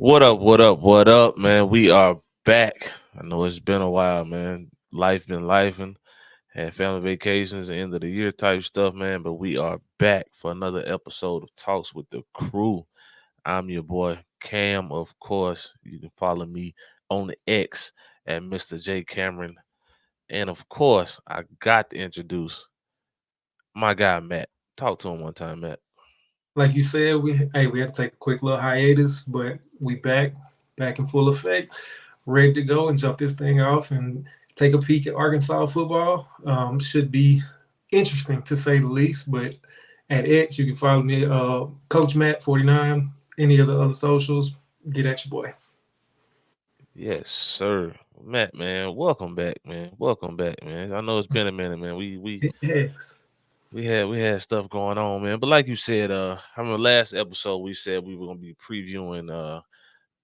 What up, what up, what up, man? We are back. I know it's been a while, man. Life been lifing, had family vacations, end of the year type stuff, man. But we are back for another episode of Talks with the Crew. I'm your boy, Cam, of course. You can follow me on the X at Mr. J. Cameron. And of course, I got to introduce my guy, Matt. Talk to him one time, Matt. Like you said, we had to take a quick little hiatus, but we back in full effect, ready to go and jump this thing off and take a peek at Arkansas football. Should be interesting to say the least. But at X, you can follow me, Coach Matt 49. Any of the other socials, get at your boy. Yes, sir. Matt, man, welcome back, man. Welcome back, man. I know it's been a minute, man. Yes. We had stuff going on, man. But like you said, I remember last episode we said we were gonna be previewing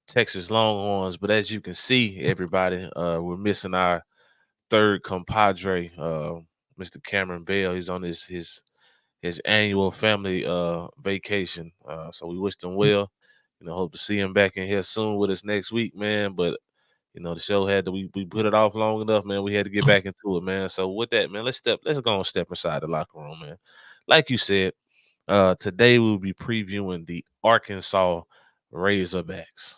Texas Longhorns, but as you can see, everybody, we're missing our third compadre, Mr. Cameron Bell. He's on his annual family vacation. So we wish him well. Hope to see him back in here soon with us next week, man. But the show had to we put it off long enough, man. We had to get back into it, man. So with that, man, let's go and step inside the locker room, man. Like you said, today we'll be previewing the Arkansas Razorbacks.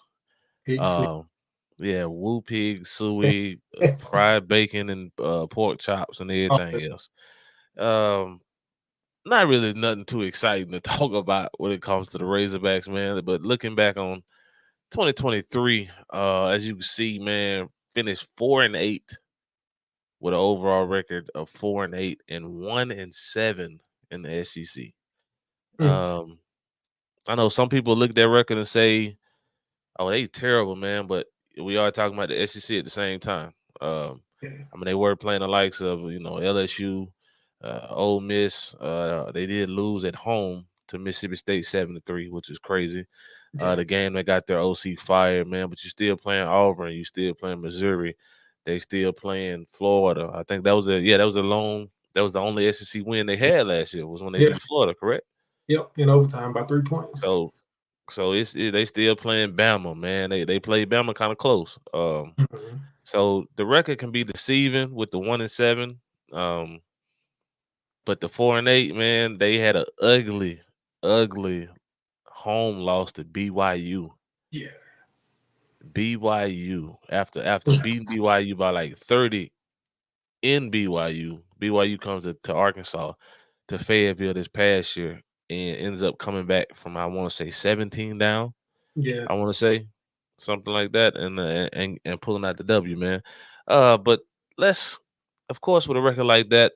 It's Um, yeah, woo pig, suey, fried bacon, and pork chops and everything else. Um, Not really nothing too exciting to talk about when it comes to the Razorbacks, man. But looking back on 2023, as you can see, man, finished 4-8 with an overall record of 4-8 and 1-7 in the SEC. Um, I know some people look at that record and say, "Oh, they terrible, man," but we are talking about the SEC at the same time. I mean, they were playing the likes of LSU, Ole Miss. They did lose at home to Mississippi State 7-3, which is crazy. The game that got their OC fired, man. But you still playing Auburn, you still playing Missouri, they still playing Florida. I think that was that was the only SEC win they had last year was when they yeah, beat Florida, correct? yep, in overtime by 3 points. So they still playing Bama, man. They played Bama kind of close. Mhm. So the record can be deceiving with the 1-7. Um, but the 4-8, man, they had a ugly home loss to BYU. Yeah. BYU after beating BYU by like 30 in BYU. BYU comes to Arkansas to Fayetteville this past year and ends up coming back from I want to say 17 down. Yeah. I want to say something like that, and pulling out the W, man. But let's, of course, with a record like that,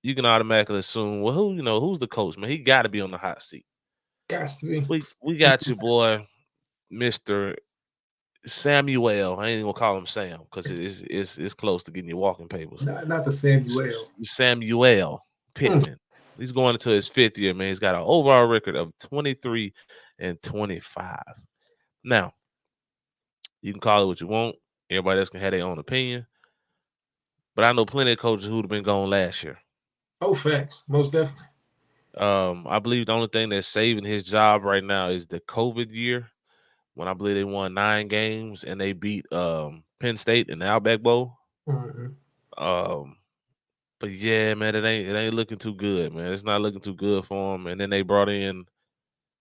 you can automatically assume, well, who's the coach, man? He got to be on the hot seat. Got to be. We got your boy, Mister Samuel. I ain't even gonna call him Sam because it's close to getting your walking papers. Not the Samuel. Samuel Mm. Pittman. He's going into his fifth year, man. He's got an overall record of 23-25. Now, you can call it what you want. Everybody else can have their own opinion. But I know plenty of coaches who'd have been gone last year. Oh, facts. Most definitely. I believe the only thing that's saving his job right now is the COVID year when I believe they won 9 games and they beat Penn State in the Outback Bowl. Mm-hmm. Um, but yeah, man, it ain't looking too good, man. It's not looking too good for him. And then they brought in,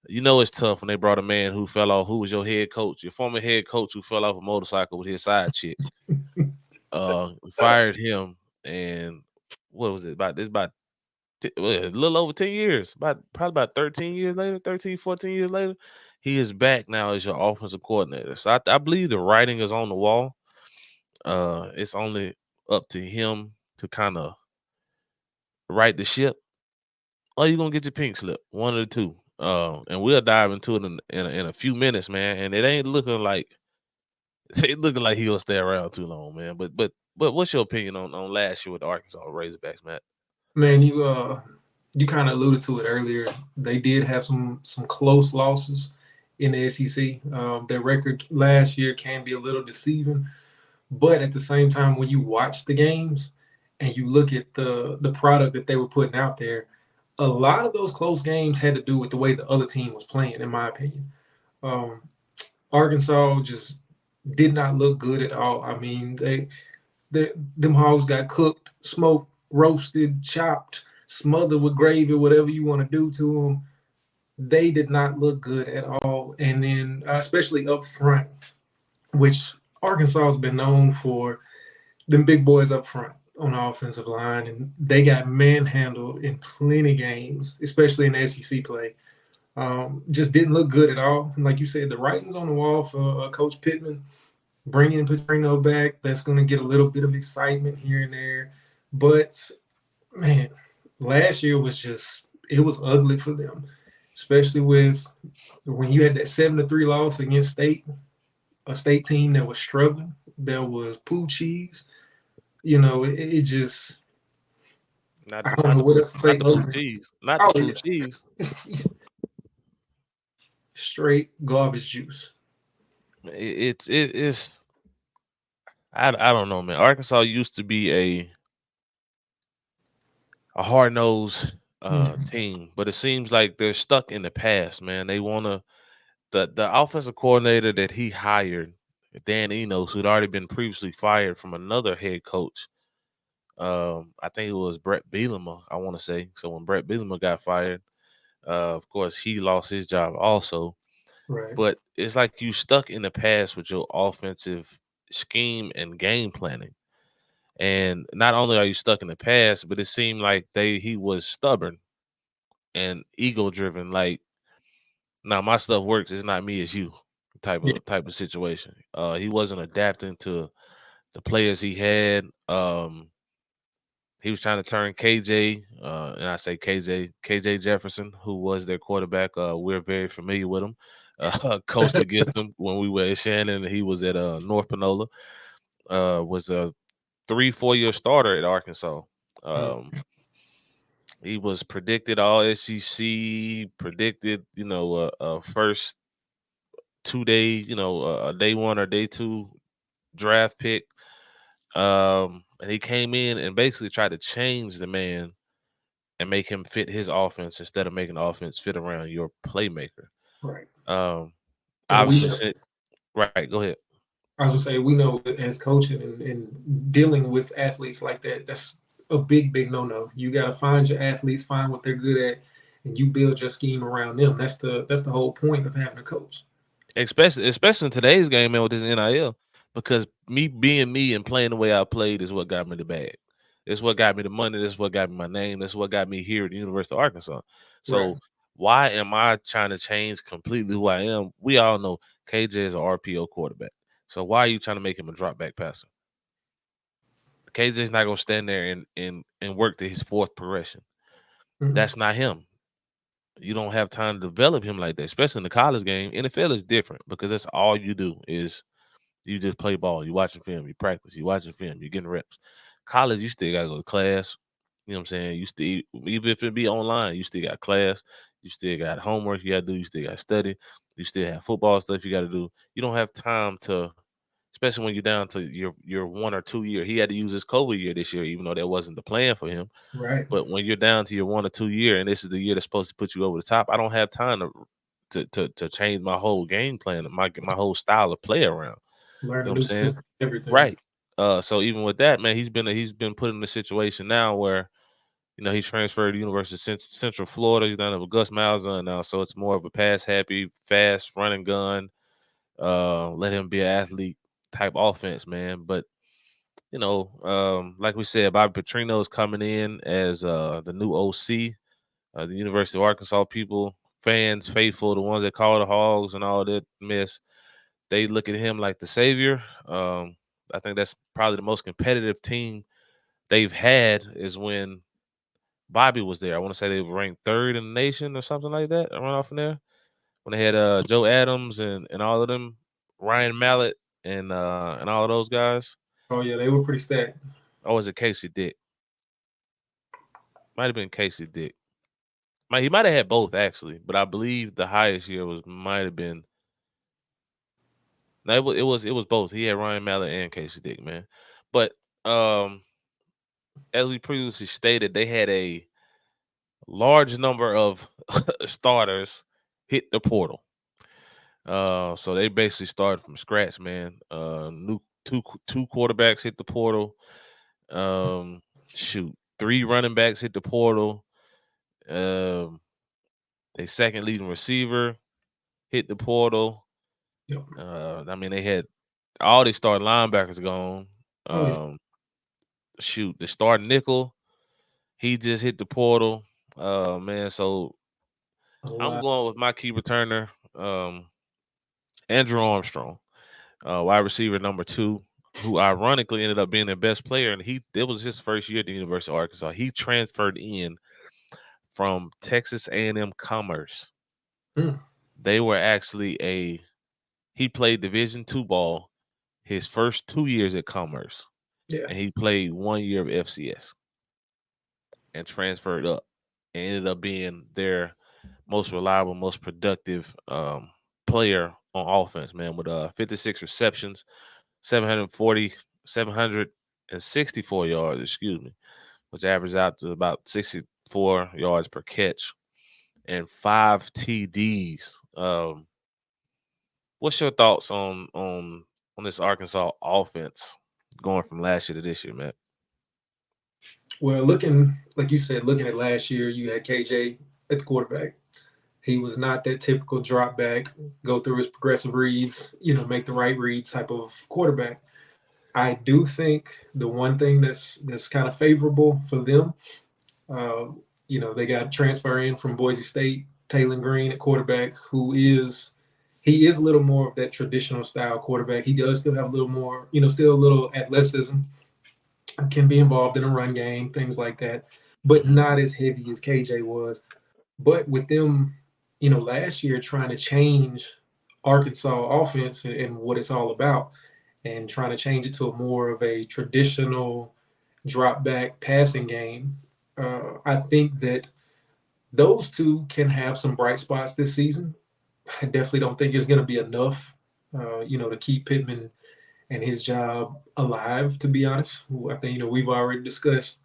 it's tough when they brought a man who fell off. Who was your head coach? Your former head coach who fell off a motorcycle with his side chick. Fired him, and what was it about? It's about a little over 10 years, probably about 13 years later, 13, 14 years later, he is back now as your offensive coordinator. So I believe the writing is on the wall. It's only up to him to kind of right the ship, or you're gonna get your pink slip, one of the two. And we'll dive into it in a few minutes, man. And it ain't looking like he'll stay around too long, man. But what's your opinion on last year with the Arkansas Razorbacks, Matt? Man, you kind of alluded to it earlier. They did have some close losses in the SEC. Their record last year can be a little deceiving, but at the same time, when you watch the games and you look at the product that they were putting out there, a lot of those close games had to do with the way the other team was playing, in my opinion. Um, Arkansas just did not look good at all. I mean, them hogs got cooked, smoked, roasted, chopped, smothered with gravy, whatever you want to do to them. They did not look good at all. And then, especially up front, which Arkansas has been known for them big boys up front on the offensive line, and they got manhandled in plenty games, especially in SEC play. Just didn't look good at all. And like you said, the writing's on the wall for Coach Pittman. Bringing Petrino back, that's going to get a little bit of excitement here and there. But man, last year was just it was ugly for them, especially with when you had that 7-3 loss against State, a State team that was struggling. There was poo cheese. It just Not I the don't not know the what poo, else to not say the other poo than cheese. Not the oh poo yeah, cheese. straight garbage juice. It's I don't know, man. Arkansas used to be a hard nosed Mhm. team, but it seems like they're stuck in the past, man. They wanna the offensive coordinator that he hired, Dan Enos, who'd already been previously fired from another head coach. I think it was Brett Bielema, I want to say. So when Brett Bielema got fired, of course he lost his job also. Right, But it's like you stuck in the past with your offensive scheme and game planning. And not only are you stuck in the past, but it seemed like he was stubborn and ego driven. Like, now my stuff works, it's not me, it's you yeah, type of situation. He wasn't adapting to the players he had. He was trying to turn KJ, and I say KJ Jefferson, who was their quarterback. We're very familiar with him. Coached against him when we were at Shannon. And he was at North Panola. Was a 3-4 year starter at Arkansas. mm, Um, he was predicted all SEC, predicted first 2 day, day one or day two draft pick. And he came in and basically tried to change the man and make him fit his offense instead of making the offense fit around your playmaker. right. Um, And we obviously, know, right. Go ahead. I was gonna say, we know as coaching and dealing with athletes like that, that's a big, big no-no. You got to find your athletes, find what they're good at, and you build your scheme around them. That's the whole point of having a coach. Especially in today's game, man, with this NIL, because me being me and playing the way I played is what got me the bag. It's what got me the money. That's what got me my name. That's what got me here at the University of Arkansas. Right. So why am I trying to change completely who I am? We all know KJ is an RPO quarterback. So why are you trying to make him a drop back passer? KJ's not gonna stand there and work to his fourth progression. Mhm. That's not him. You don't have time to develop him like that, especially in the college game. NFL is different because that's all you do is you just play ball. You watching film, you practice, you watching film, you're getting reps. College, you still gotta go to class. You know what I'm saying? You still, even if it be online, you still got class, you still got homework you gotta do, you still gotta study, you still have football stuff you gotta do. You don't have time to, especially when you're down to your 1 or 2 year. He had to use his COVID year this year, even though that wasn't the plan for him. Right. But when you're down to your 1 or 2 year, and this is the year that's supposed to put you over the top, I don't have time to change my whole game plan, my whole style of play around. Learn You a know what I'm new saying? system, everything. Right. So even with that, man, he's been put in a situation now where he transferred to University of Central Florida. He's down at Gus Malzahn now, so it's more of a pass happy, fast running gun. Let him be an athlete type offense, man. But like we said, Bobby Petrino is coming in as the new OC. The University of Arkansas people, fans, faithful, the ones that call the Hogs and all that mess, they look at him like the savior. I think that's probably the most competitive team they've had is when Bobby was there. I want to say they were ranked third in the nation or something like that. I run off in there when they had Joe Adams and all of them, Ryan Mallett and all of those guys. Oh yeah, they were pretty stacked. Or was it Casey Dick? Might have been Casey Dick. He might have had both actually, but I believe the highest year might have been. No, it was both. He had Ryan Mallett and Casey Dick, man. But um, as we previously stated, they had a large number of starters hit the portal. So they basically started from scratch, man. New two quarterbacks hit the portal. Um, shoot, three running backs hit the portal. Um, they second leading receiver hit the portal. Yep. I mean, they had all they starting linebackers gone. Oh yeah. Um, shoot, the starting nickel, he just hit the portal. Man, so A I'm lot. going with my key returner, Andrew Armstrong, wide receiver number 2, who ironically ended up being their best player, and it was his first year at the University of Arkansas. He transferred in from Texas A&M Commerce. Mm, They were actually he played Division II ball his first 2 years at Commerce, yeah. and he played 1 year of FCS and transferred up and ended up being their most reliable, most productive player on offense, man, with 56 receptions, 740, 764 yards, excuse me, which averages out to about 64 yards per catch and 5 TDs. What's your thoughts on this Arkansas offense going from last year to this year, man? Well, looking like you said, looking at last year, you had KJ at the quarterback. He was not that typical drop back, go through his progressive reads, make the right reads type of quarterback. I do think the one thing that's kind of favorable for them, uh, they got transfer in from Boise State, Taylon Green at quarterback, he is a little more of that traditional style quarterback. He does still have a little more, still a little athleticism, can be involved in a run game, things like that, but Hmm. not as heavy as KJ was. But with them, last year trying to change Arkansas offense and what it's all about, and trying to change it to a more of a traditional drop back passing game, I think that those two can have some bright spots this season. I definitely don't think it's going to be enough, to keep Pittman and his job alive. To be honest, I think we've already discussed.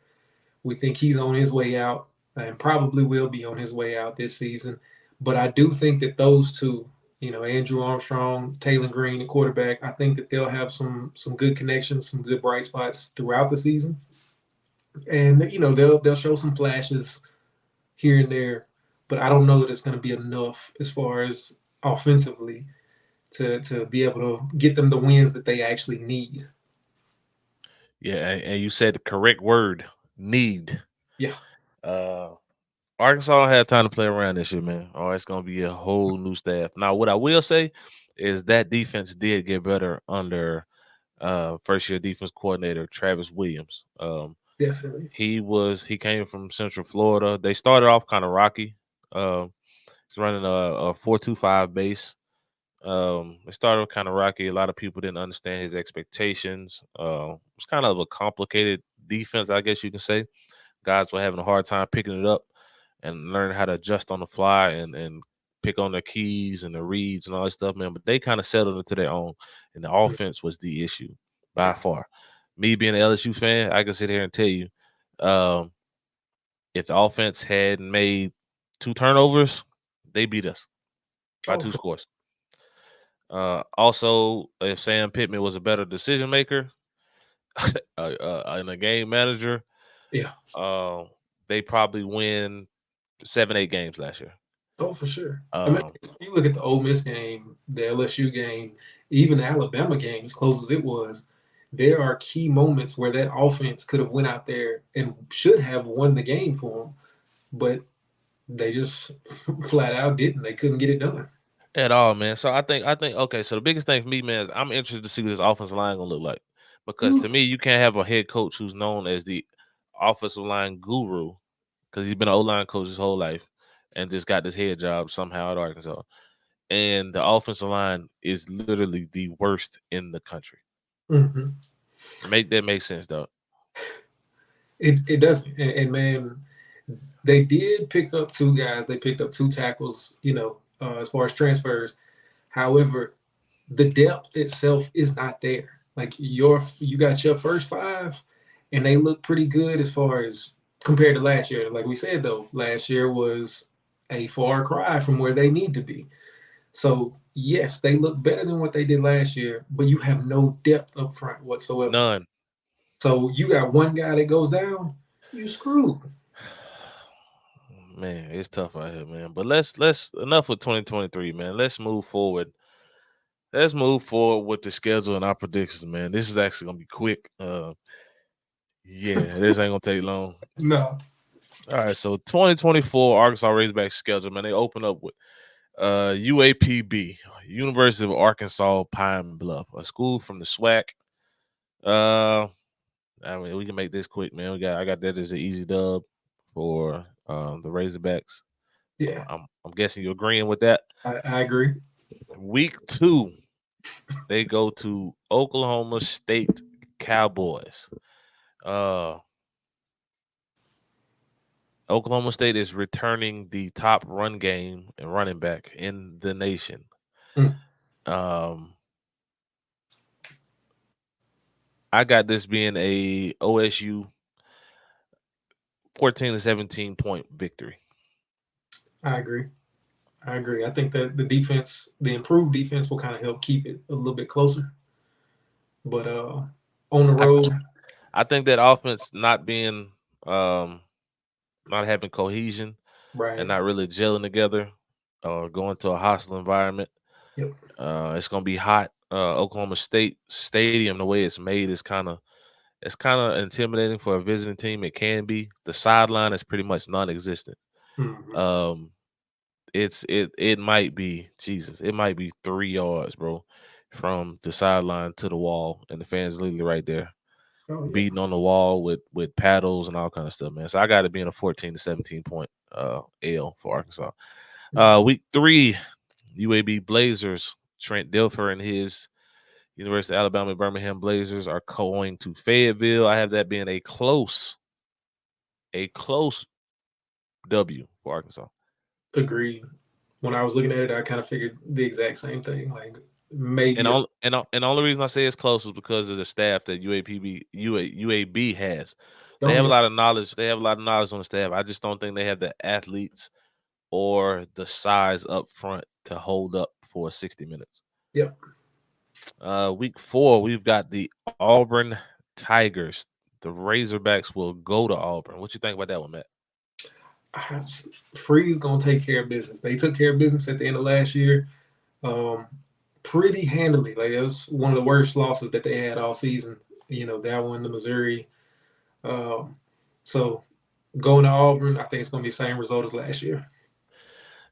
We think he's on his way out and probably will be on his way out this season. But I do think that those two, Andrew Armstrong, Taylon Green, the quarterback, I think that they'll have some good connections, some good bright spots throughout the season, and they'll show some flashes here and there. But I don't know that it's going to be enough as far as offensively to be able to get them the wins that they actually need. Yeah, and you said the correct word, need. Yeah. Uh, Arkansas don't have time to play around this year, man. Or it's gonna be a whole new staff. Now, what I will say is that defense did get better under first year defense coordinator Travis Williams. Definitely. He came from Central Florida. They started off kind of rocky. He's running a 4-2-5 base. It started kind of rocky. A lot of people didn't understand his expectations. It was kind of a complicated defense, I guess you can say. Guys were having a hard time picking it up and learning how to adjust on the fly and pick on their keys and the reads and all that stuff, man. But they kind of settled into their own, and the offense was the issue by Yeah. far. Me being an LSU fan, I can sit here and tell you, um, if the offense hadn't made 2 turnovers, they beat us by Oh, 2 scores. Also, if Sam Pittman was a better decision maker and a game manager, yeah. uh, they probably win 7, 8 games last year. Oh, for sure. I mean, Um, you look at the Ole Miss game, the LSU game, even the Alabama game, as close as it was. There are key moments where that offense could have went out there and should have won the game for them, but they just flat out didn't. They couldn't get it done. at all, man. So I think okay. So the biggest thing for me, man, is I'm interested to see what this offensive line gonna look like because Mm, to me, you can't have a head coach who's known as the offensive line guru because he's been an O line coach his whole life and just got this head job somehow at Arkansas. And the offensive line is literally the worst in the country. mhm. Make that make sense, though. It doesn't. And man, they did pick up two guys. They picked up two tackles. As far as transfers. However, the depth itself is not there. Like you got your first five, and they look pretty good as far as compared to last year. Like we said though, last year was a far cry from where they need to be. So yes, they look better than what they did last year, but you have no depth up front whatsoever. None. So you got one guy that goes down, you screwed. Man, it's tough out here, man. But let's enough with 2023, man. Let's move forward. Let's move forward with the schedule and our predictions, man. This is actually gonna be quick. Yeah, this ain't gonna take long. No. All right, so 2024 Arkansas Razorbacks schedule, man. They open up with UAPB, University of Arkansas Pine Bluff, a school from the SWAC. I mean, we can make this quick, man. I got that as an easy dub for the Razorbacks. Yeah, I'm guessing you're agreeing with that. I agree. Week 2, they go to Oklahoma State Cowboys. Oklahoma State is returning the top run game and running back in the nation. Mm. I got this being a OSU 14 to 17 point victory. I agree. I agree. I think that the defense, the improved defense, will kind of help keep it a little bit closer. But on the road, I think that offense not being not having cohesion right? and not really gelling together or going to a hostile environment. Yep. It's gonna be hot. Oklahoma State Stadium, the way it's made, is kind of intimidating for a visiting team. It can be. The sideline is pretty much non-existent. Mm-hmm. It might be Jesus. It might be 3 yards, bro, from the sideline to the wall, and the fans literally right there, Oh, yeah. beating on the wall with paddles and all kind of stuff, man. So I got to be in a 14 to 17 point L for Arkansas. Week 3, UAB Blazers. Trent Dilfer and his University of Alabama Birmingham Blazers are going to Fayetteville. I have that being a close W for Arkansas. Agreed. When I was looking at it, I kind of figured the exact same thing. Like maybe And the only reason I say it's close is because of the staff that UAB has. They have a lot of knowledge. They have a lot of knowledge on the staff. I just don't think they have the athletes or the size up front to hold up for 60 minutes. Yep. Week 4, we've got the Auburn Tigers. The Razorbacks will go to Auburn. What you think about that one, Matt? Free's gonna take care of business. They took care of business at the end of last year, pretty handily. Like it was one of the worst losses that they had all season. You know, that one to Missouri. So going to Auburn, I think it's gonna be the same result as last year.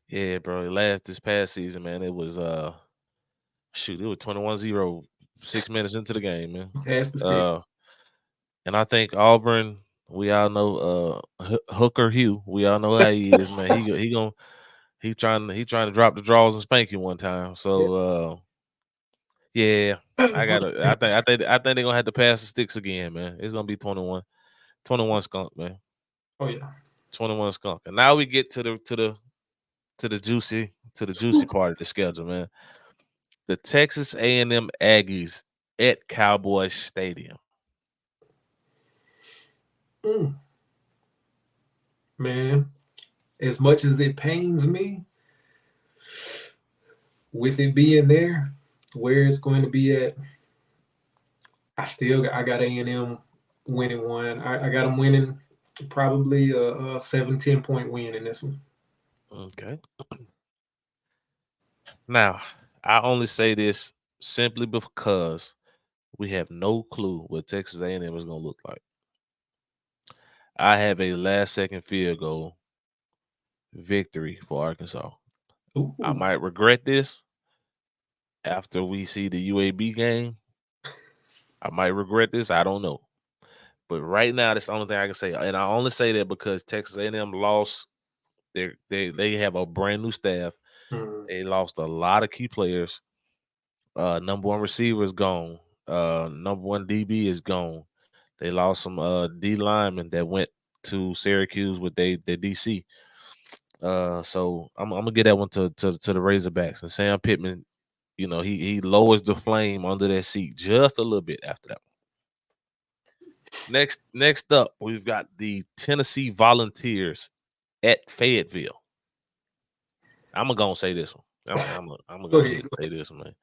Yeah, bro. This past season, man, it was it was 21-0 6 minutes into the game, man. Past the stick. And I think Auburn, we all know Hooker Hugh. We all know how he is, man. He trying to drop the draws and spank you one time. So yeah, I think they're gonna have to pass the sticks again, man. It's gonna be 21 skunk, man. Oh yeah. 21 skunk. And now we get to the juicy part of the schedule, man. The Texas A&M Aggies at Cowboys Stadium. Man, as much as it pains me, with it being there, where it's going to be at, I got A&M winning one. I got them winning probably a 7-10 point win in this one. Okay. Now, I only say this simply because we have no clue what Texas A&M is going to look like. I have a last-second field goal victory for Arkansas. Ooh. I might regret this after we see the UAB game. I might regret this. I don't know. But right now, that's the only thing I can say. And I only say that because Texas A&M lost. They have a brand new staff. They lost a lot of key players. Number 1 receiver is gone. Number 1 DB is gone. They lost some D linemen that went to Syracuse with their DC. So I'm gonna get that one to the Razorbacks. And Sam Pittman, you know, he lowers the flame under that seat just a little bit after that one. Next up, we've got the Tennessee Volunteers at Fayetteville. I'm gonna say this one. I'm gonna Go go ahead. ahead and say this, man.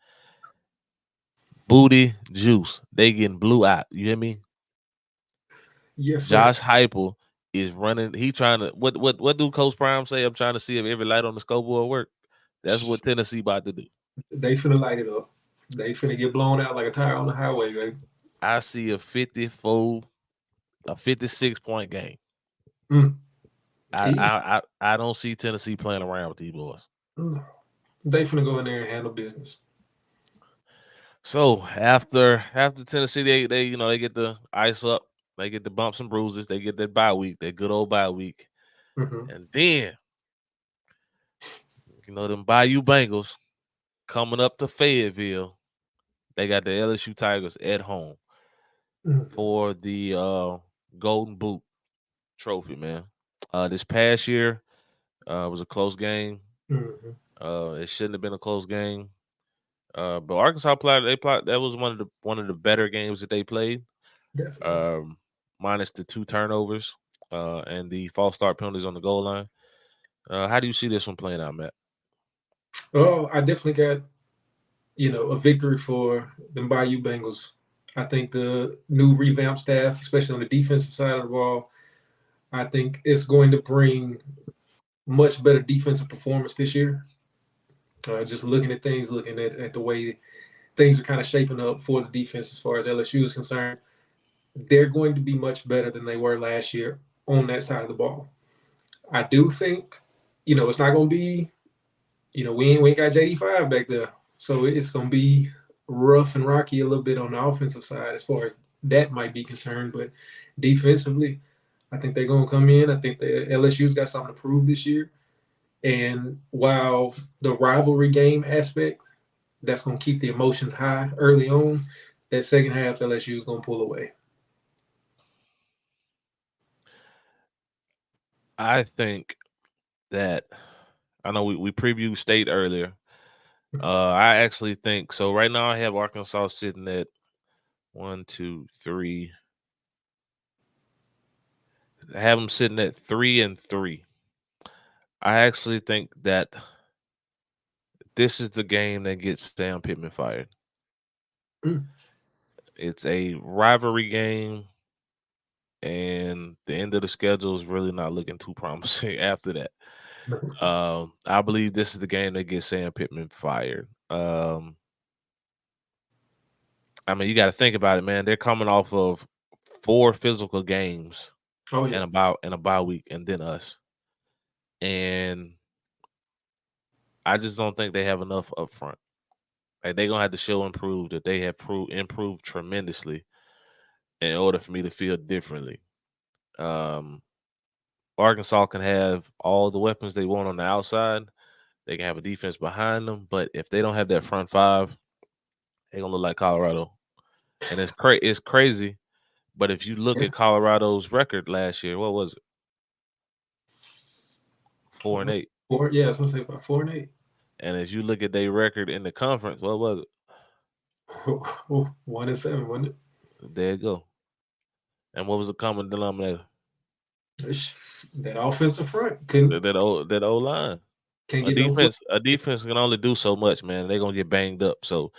Booty Juice, they getting blew out. You hear me? Yes, sir. Josh Heupel is running. He trying to what do Coach Prime say? I'm trying to see if every light on the scoreboard work. That's what Tennessee about to do. They finna light it up. They finna get blown out like a tire on the highway, baby. I see a 56-point game. Mm. I, Easy. I I I don't see Tennessee playing around with these boys. They finna go in there and handle business. So after Tennessee, they they get the ice up, they get the bumps and bruises, they get that bye week, that good old bye week, Mm-hmm. and then them Bayou Bengals coming up to Fayetteville. They got the LSU Tigers at home Mm-hmm. for the Golden Boot trophy, man. This past year was a close game. Mm-hmm. It shouldn't have been a close game. But Arkansas played. That was one of the better games that they played. Definitely. Um, minus the 2 turnovers and the false start penalties on the goal line. How do you see this one playing out, Matt? Oh, I definitely got a victory for the Bayou Bengals. I think the new revamped staff, especially on the defensive side of the ball, I think it's going to bring much better defensive performance this year. Just looking at things, looking at the way things are kind of shaping up for the defense as far as LSU is concerned, they're going to be much better than they were last year on that side of the ball. I do think, it's not going to be, we ain't got JD5 back there. So it's going to be rough and rocky a little bit on the offensive side as far as that might be concerned. But defensively, I think they're going to come in. I think the LSU's got something to prove this year. And while the rivalry game aspect, that's going to keep the emotions high early on, that second half, LSU is going to pull away. I think that I know we previewed state earlier. I actually think so. Right now, I have Arkansas sitting at 1, 2, 3. I have them sitting at 3-3. I actually think that this is the game that gets Sam Pittman fired. Mm. It's a rivalry game, and the end of the schedule is really not looking too promising after that. I believe this is the game that gets Sam Pittman fired. I mean, you got to think about it, man. They're coming off of 4 physical games Oh, and yeah. a bye week, and then us. And I just don't think they have enough up front. Like they're gonna have to show and prove that they have improved tremendously in order for me to feel differently. Um, Arkansas can have all the weapons they want on the outside. They can have a defense behind them, but if they don't have that front five, they're gonna look like Colorado. And it's crazy. But if you look Yeah. at Colorado's record last year, what was it? 4-8. 4, yeah, I was going to say about 4-8. And if you look at their record in the conference, what was it? 1-7, wasn't it? There you go. And what was the common denominator? That offensive front couldn't That old line. can't get no play. A defense can only do so much, man. They're gonna get banged up. So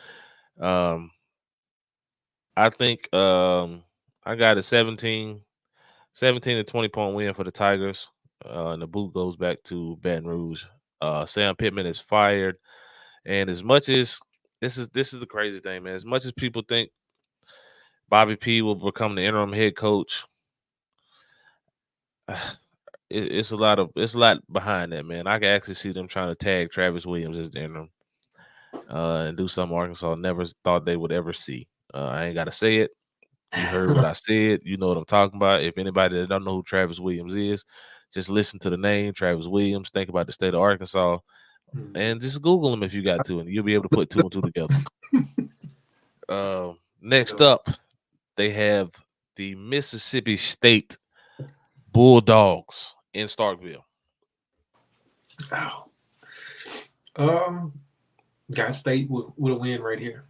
I think I got a 17 to 20-point win for the Tigers. And the boot goes back to Baton Rouge. Sam Pittman is fired. And as much as this is the crazy thing, man. As much as people think Bobby P will become the interim head coach, it's a lot behind that, man. I can actually see them trying to tag Travis Williams as the interim and do something Arkansas never thought they would ever see. I ain't got to say it. You heard what I said. You know what I'm talking about. If anybody that don't know who Travis Williams is, just listen to the name Travis Williams. Think about the state of Arkansas, and just Google him if you got to, and you'll be able to put 2 and 2 together. Next up, they have the Mississippi State Bulldogs in Starkville. Got State with a win right here.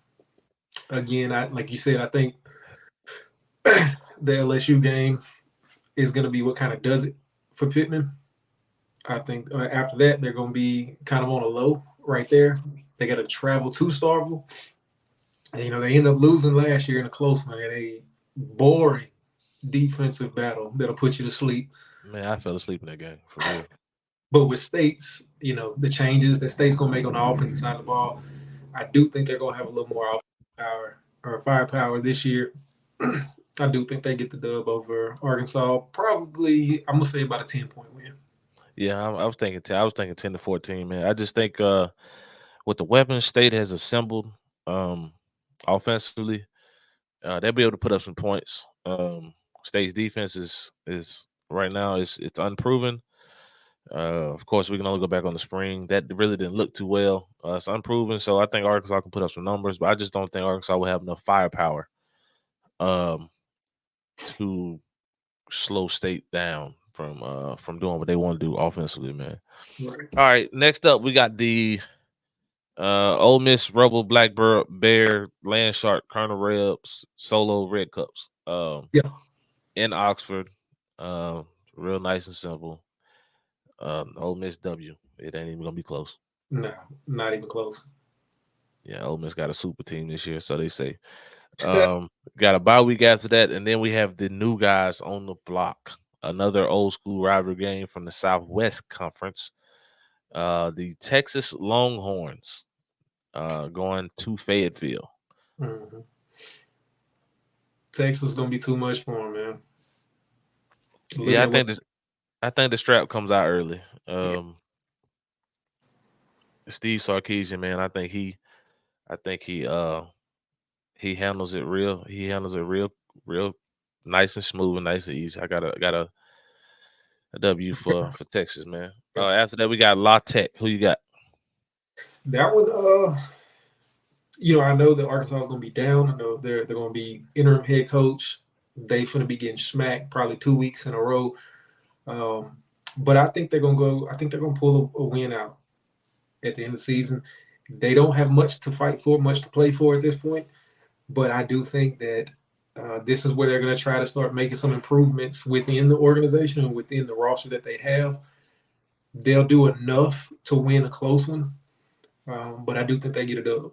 Again, like you said, I think the LSU game is going to be what kind of does it for Pittman. I think after that they're going to be kind of on a low right there. They got to travel to Starville. And, they ended up losing last year in a close one in a boring defensive battle that'll put you to sleep. Man, I fell asleep in that game for real. But with States, the changes that State's going to make on the offensive side of the ball, I do think they're going to have a little more offensive power or firepower this year. I do think they get the dub over Arkansas. Probably, I'm gonna say about a 10-point win. Yeah, I was thinking 10. I was thinking 10-14, man. I just think with the weapons State has assembled offensively, they'll be able to put up some points. State's defense is right now it's unproven. Of course, we can only go back on the spring. That really didn't look too well. It's unproven, so I think Arkansas can put up some numbers, but I just don't think Arkansas will have enough firepower to slow State down from doing what they want to do offensively, man. Right. All right, next up we got the Ole Miss Rebel Black Bear Land Shark Colonel Rebs Solo Red Cups Yeah. in Oxford. Real nice and simple. Ole Miss W. It ain't even gonna be close. No, not even close. Yeah, Ole Miss got a super team this year, so they say. Got a bye week after that, and then we have the new guys on the block. Another old school rivalry game from the Southwest Conference. The Texas Longhorns going to Fayetteville. Mm-hmm. Texas is gonna be too much for him, man. Yeah, Looking at what I think the strap comes out early. Steve Sarkisian, man, I think he handles it real. He handles it real nice and smooth and nice and easy. I got a W for Texas, man. After that, we got La Tech. Who you got? that one. I know that Arkansas is gonna be down. I know they're gonna be interim head coach. They gonna be getting smacked probably 2 weeks in a row. But I think they're gonna go. I think they're gonna pull a win out at the end of the season. They don't have much to fight for, much to play for at this point. But I do think that this is where they're going to try to start making some improvements within the organization and within the roster that they have. They'll do enough to win a close one, but I do think they get a dub.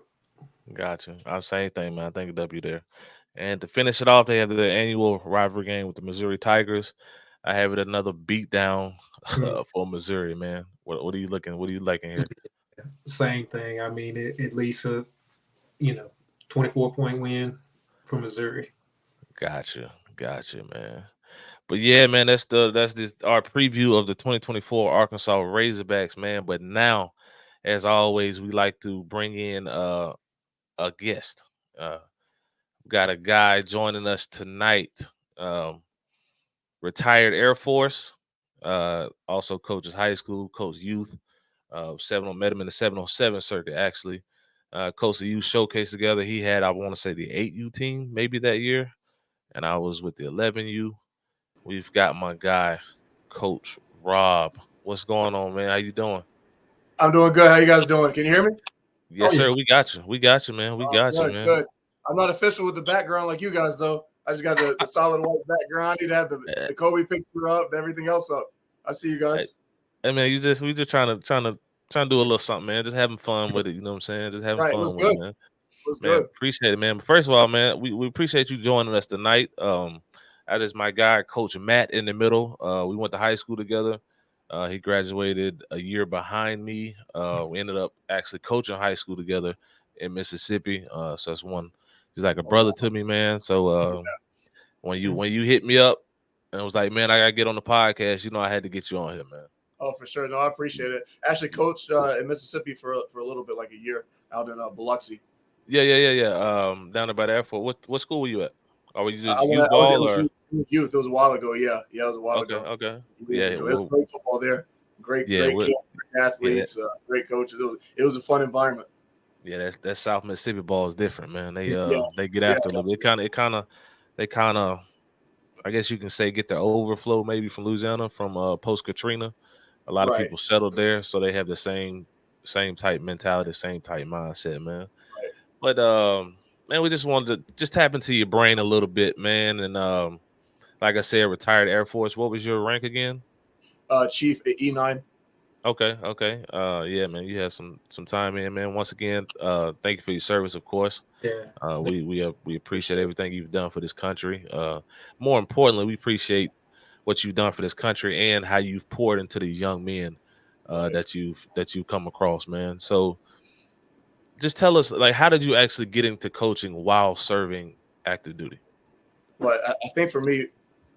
Gotcha. I'm same thing, man. I think a W there. And to finish it off, they have the annual rivalry game with the Missouri Tigers. I have it another beatdown for Missouri, man. What are you looking? What are you liking here? Same thing. I mean, at least a 24-point win for Missouri. Gotcha, man. But yeah, man, that's this our preview of the 2024 Arkansas Razorbacks, man. But now, as always, we like to bring in a guest. We got a guy joining us tonight. Retired Air Force, also coaches high school, coach youth. Met him in the 707 circuit actually. Coached the youth showcase together. He had, I want to say, the 8U team maybe that year, and I was with the 11U. We've got my guy, Coach Rob. What's going on, man? How you doing? I'm doing good. How you guys doing? Can you hear me? Yes, sir. We got you. We got you, man. We got you, man. Good. I'm not official with the background like you guys, though. I just got the solid white background. I need to have the Kobe picture up, everything else up. I see you guys. Hey man, we just trying to do a little something, man. Just having fun with it. You know what I'm saying? Just having fun with it, man. Man, appreciate it, man. But first of all, man, we appreciate you joining us tonight. That is my guy, Coach Matt, in the middle. We went to high school together. He graduated a year behind me. We ended up actually coaching high school together in Mississippi. So that's one. He's like a brother to me, man. So when you hit me up and was like, man, I gotta get on the podcast, I had to get you on here, man. Oh, for sure. No, I appreciate it. Actually coached in Mississippi for a little bit, like a year out in Biloxi. Yeah. Down there by the airport. What school were you at? Or were you just youth I ball was youth. It was a while ago. Yeah, it was a while ago. Okay. It was great football there. Great kids, great athletes, great coaches. It was a fun environment. Yeah, that South Mississippi ball is different, man. They get after a little bit. They kind of, I guess you can say, get the overflow maybe from Louisiana from post Katrina. A lot of people settled there, so they have the same type mentality, same type mindset, man. Right. But man, we just wanted to tap into your brain a little bit, man. And like I said, retired Air Force. What was your rank again? Chief at E9. Okay. Yeah, man, you had some time in, man. Once again, thank you for your service, of course. Yeah. We appreciate everything you've done for this country. More importantly, we appreciate what you've done for this country and how you've poured into these young men that you've come across, man. So just tell us, like, how did you actually get into coaching while serving active duty? But I think for me,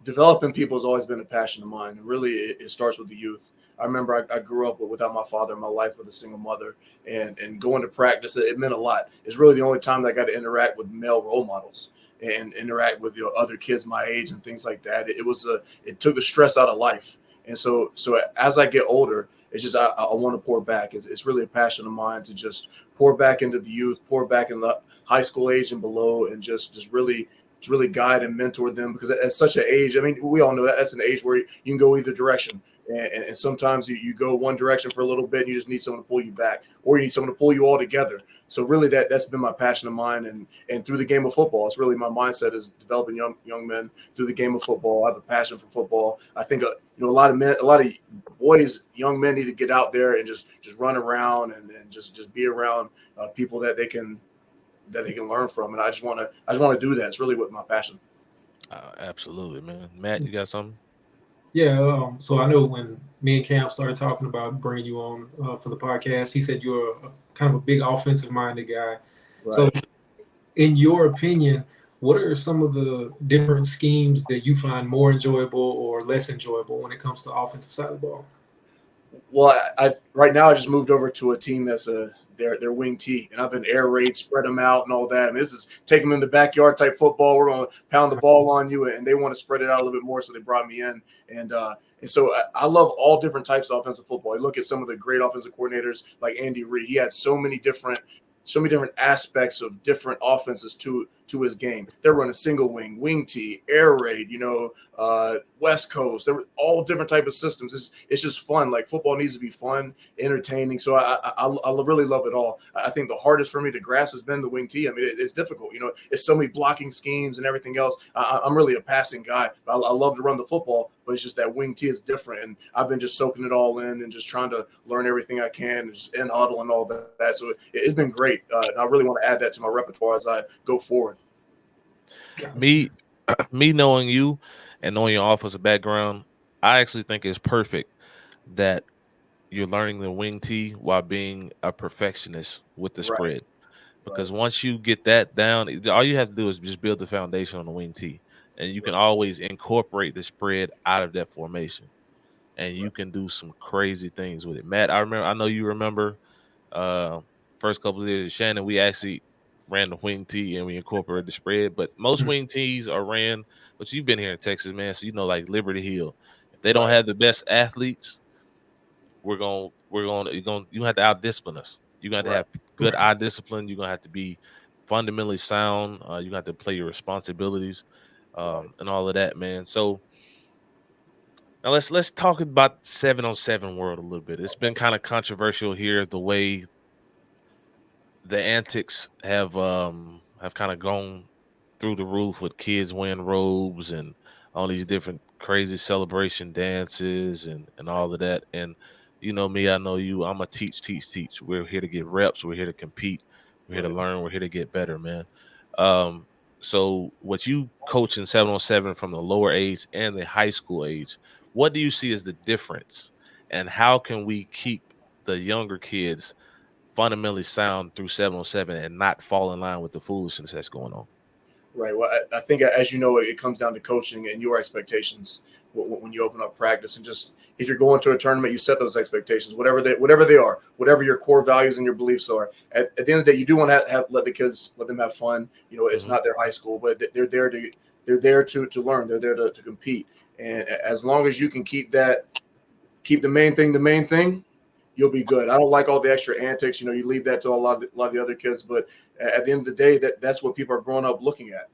developing people has always been a passion of mine. And really, it starts with the youth. I remember I grew up without my father in my life with a single mother, and going to practice, it meant a lot. It's really the only time that I got to interact with male role models and interact with other kids my age and things like that. It took the stress out of life. And so as I get older, it's just I want to pour back. It's really a passion of mine to just pour back into the youth, pour back in the high school age and below, and just really to really guide and mentor them, because at such an age, I mean, we all know that that's an age where you can go either direction. And sometimes you go one direction for a little bit and you just need someone to pull you back, or you need someone to pull you all together. So really that's been my passion of mine. And through the game of football, it's really my mindset is developing young men through the game of football. I have a passion for football. I think, a lot of boys, young men need to get out there and just run around and just be around people that they can learn from. And I just want to do that. It's really what my passion. Absolutely, man. Matt, you got something? Yeah. So I know when me and Cam started talking about bringing you on for the podcast, he said you're a kind of a big offensive minded guy. Right. So in your opinion, what are some of the different schemes that you find more enjoyable or less enjoyable when it comes to the offensive side of the ball? Well, I right now I just moved over to a team that's their wing T, and I've been air raid, spread them out, and all that. And this is taking them in the backyard type football. We're going to pound the ball on you, and they want to spread it out a little bit more, so they brought me in. And so I love all different types of offensive football. I look at some of the great offensive coordinators like Andy Reid. He had so many different aspects of different offenses to his game. They're running single wing T, air raid, West Coast. There were all different type of systems. It's just fun. Like, football needs to be fun, entertaining. So I really love it all. I think the hardest for me to grasp has been the wing T. I mean, it's difficult. It's so many blocking schemes and everything else. I'm really a passing guy. I love to run the football, but it's just that wing T is different. And I've been just soaking it all in and just trying to learn everything I can, and just in huddle and all that. So it's been great. And I really want to add that to my repertoire as I go forward. Me knowing you and knowing your offensive background, I actually think it's perfect that you're learning the wing T while being a perfectionist with the spread. Because once you get that down, all you have to do is just build the foundation on the wing T, and you can always incorporate the spread out of that formation, and you can do some crazy things with it. Matt, I know you remember first couple of years, Shannon, we actually ran the wing T and we incorporated the spread. But most wing T's are ran, but you've been here in Texas, man, so like Liberty Hill. If they don't have the best athletes, you have to out-discipline us. You're going to have good eye discipline. You're going to have to be fundamentally sound. You got to play your responsibilities and all of that, man. So now let's talk about 7-on-7 world a little bit. It's been kind of controversial here, the way the antics have kind of gone through the roof with kids wearing robes and all these different crazy celebration dances and all of that. And you know me, I know you. I'm a teach. We're here to get reps. We're here to compete. We're here to learn. We're here to get better, man. So what you coach in 7-on-7 from the lower age and the high school age, what do you see as the difference, and how can we keep the younger kids fundamentally sound through 7-on-7 and not fall in line with the foolishness that's going on? Right. Well, I think, as you know, it comes down to coaching and your expectations when you open up practice. And just, if you're going to a tournament, you set those expectations, whatever they are, whatever your core values and your beliefs are. At the end of the day, you do want to let them have fun. It's not their high school, but they're there to learn. They're there to compete. And as long as you can keep the main thing, you'll be good. I don't like all the extra antics. You leave that to a lot of the other kids. But at the end of the day, that's what people are growing up looking at.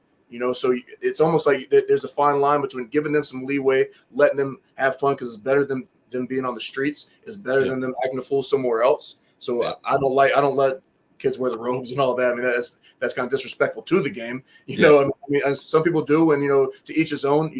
So it's almost like there's a fine line between giving them some leeway, letting them have fun, because it's better than them being on the streets. It's better than them acting a fool somewhere else. So I don't let kids wear the robes and all that. I mean, that's kind of disrespectful to the game. I mean, some people do, and to each his own.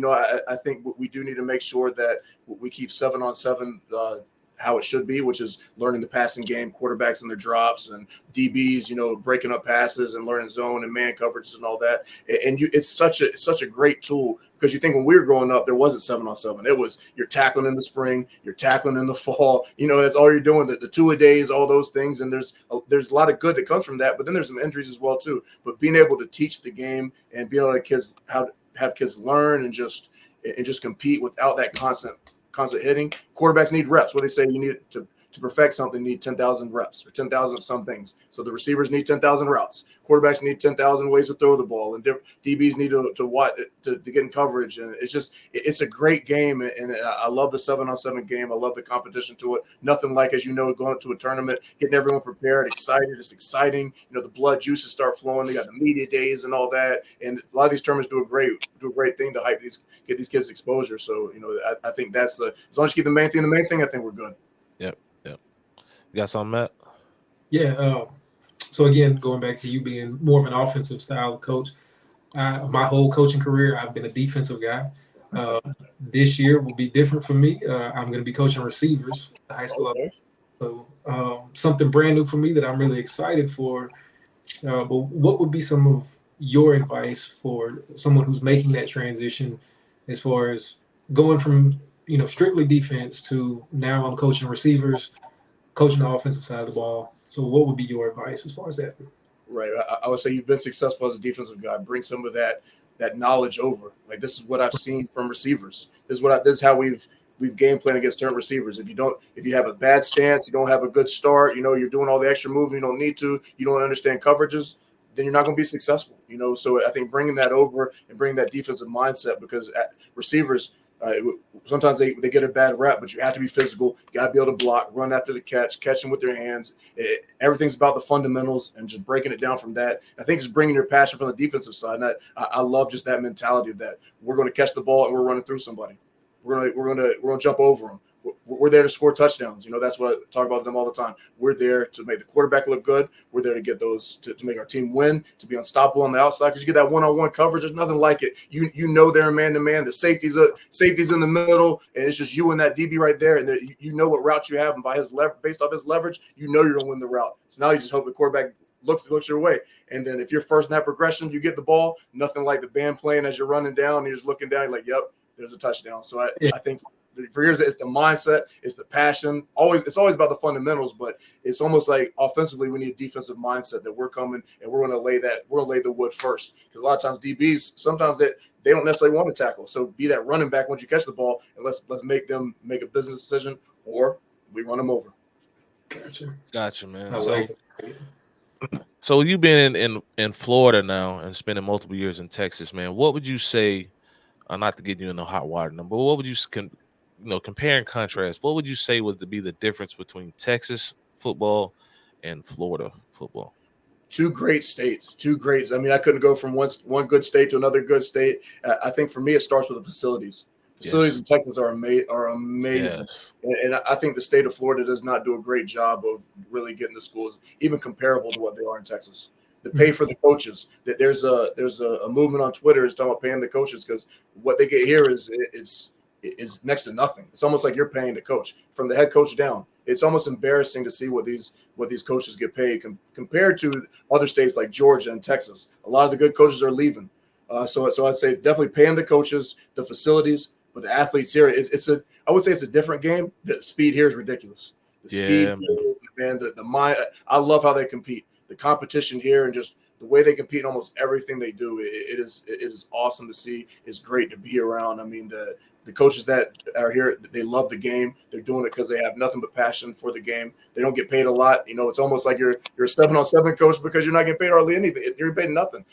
I think we do need to make sure that we keep 7-on-7 how it should be, which is learning the passing game, quarterbacks and their drops, and DBs, breaking up passes and learning zone and man coverages and all that. And it's such a great tool, because you think when we were growing up, there wasn't 7-on-7. It was you're tackling in the spring, you're tackling in the fall. That's all you're doing. The 2-a-days, all those things, and there's a lot of good that comes from that. But then there's some injuries as well too. But being able to teach the game and being able to have kids learn and just compete without that constant hitting. Quarterbacks need reps. What they say, you need to perfect something, you need 10,000 reps or 10,000 some things. So the receivers need 10,000 routes. Quarterbacks need 10,000 ways to throw the ball, and DBs need to watch to get in coverage. And it's a great game, and I love the 7-on-7 game. I love the competition to it. Nothing like, as going to a tournament, getting everyone prepared, excited. It's exciting. The blood juices start flowing. They got the media days and all that, and a lot of these tournaments do a great thing to get these kids exposure. So I think that's as long as you keep the main thing, I think we're good. Yep. You got something, Matt? Yeah. So again, going back to you being more of an offensive style coach, my whole coaching career, I've been a defensive guy. This year will be different for me. I'm going to be coaching receivers, the high school. Okay. So something brand new for me that I'm really excited for. But what would be some of your advice for someone who's making that transition, as far as going from strictly defense to now I'm coaching receivers, coaching the offensive side of the ball? So what would be your advice as far as that? Right. I would say you've been successful as a defensive guy. Bring some of that knowledge over. Like, this is what I've seen from receivers. This is how we've game planned against certain receivers. If you have a bad stance, you don't have a good start, you're doing all the extra moving you don't need to, you don't understand coverages, then you're not going to be successful. So I think bringing that over and bringing that defensive mindset, because receivers, sometimes they get a bad rep, but you have to be physical. You got to be able to block, run after the catch them with their hands. Everything's about the fundamentals and just breaking it down from that. I think just bringing your passion from the defensive side. And I love just that mentality of that. We're going to catch the ball and we're running through somebody. We're going to jump over them. We're there to score touchdowns. That's what I talk about them all the time. We're there to make the quarterback look good. We're there to get those to make our team win, to be unstoppable on the outside, because you get that one-on-one coverage. There's nothing like it. They're man-to-man. The safety's in the middle, and it's just you and that DB right there, and you know what route you have, and based off his leverage, you're going to win the route. So now you just hope the quarterback looks your way. And then if you're first in that progression, you get the ball. Nothing like the band playing as you're running down, and you're just looking down. You're like, yep, there's a touchdown. So I think for years, it's the mindset, it's the passion. It's always about the fundamentals, but it's almost like offensively, we need a defensive mindset that we're coming and we're going to lay the wood first. Because a lot of times DBs, sometimes they don't necessarily want to tackle. So be that running back once you catch the ball, and let's make them make a business decision, or we run them over. Gotcha, man. So you've been in Florida now and spending multiple years in Texas, man. What would you say? Not to get you in the hot water, but what would you compare and contrast? What would you say was to be the difference between Texas football and Florida football? Two great states. I mean, I couldn't go from one good state to another good state. I think for me, it starts with the facilities. Facilities in Texas are amazing. Yes. And I think the state of Florida does not do a great job of really getting the schools even comparable to what they are in Texas. The pay for the coaches. That there's a movement on Twitter is talking about paying the coaches, because what they get here is next to nothing. It's almost like you're paying the coach from the head coach down. It's almost embarrassing to see what these coaches get paid compared to other states like Georgia and Texas. A lot of the good coaches are leaving. So I'd say definitely paying the coaches, the facilities, but the athletes here I would say it's a different game. The speed here is ridiculous. The speed, man, the mind. I love how they compete. The competition here and just the way they compete in almost everything they do, it is awesome to see. It's great to be around. I mean, the coaches that are here, they love the game. They're doing it because they have nothing but passion for the game. They don't get paid a lot. It's almost like you're a 7-on-7 coach, because you're not getting paid hardly anything. You're paid nothing.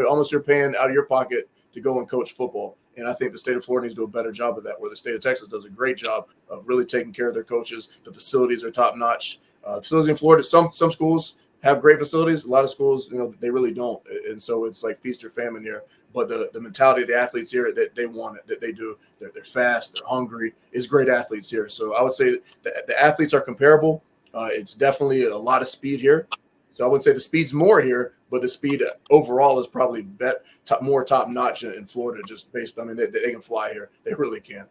Almost you're paying out of your pocket to go and coach football. And I think the state of Florida needs to do a better job of that, where the state of Texas does a great job of really taking care of their coaches. The facilities are top notch. Facilities in Florida, some schools have great facilities. A lot of schools, they really don't. And so it's like feast or famine here. But the mentality of the athletes here, that they want it, that they do. They're fast, they're hungry. It's great athletes here. So I would say the athletes are comparable. It's definitely a lot of speed here. So I would say the speed's more here, but the speed overall is probably more top notch in Florida, just based. They can fly here. They really can.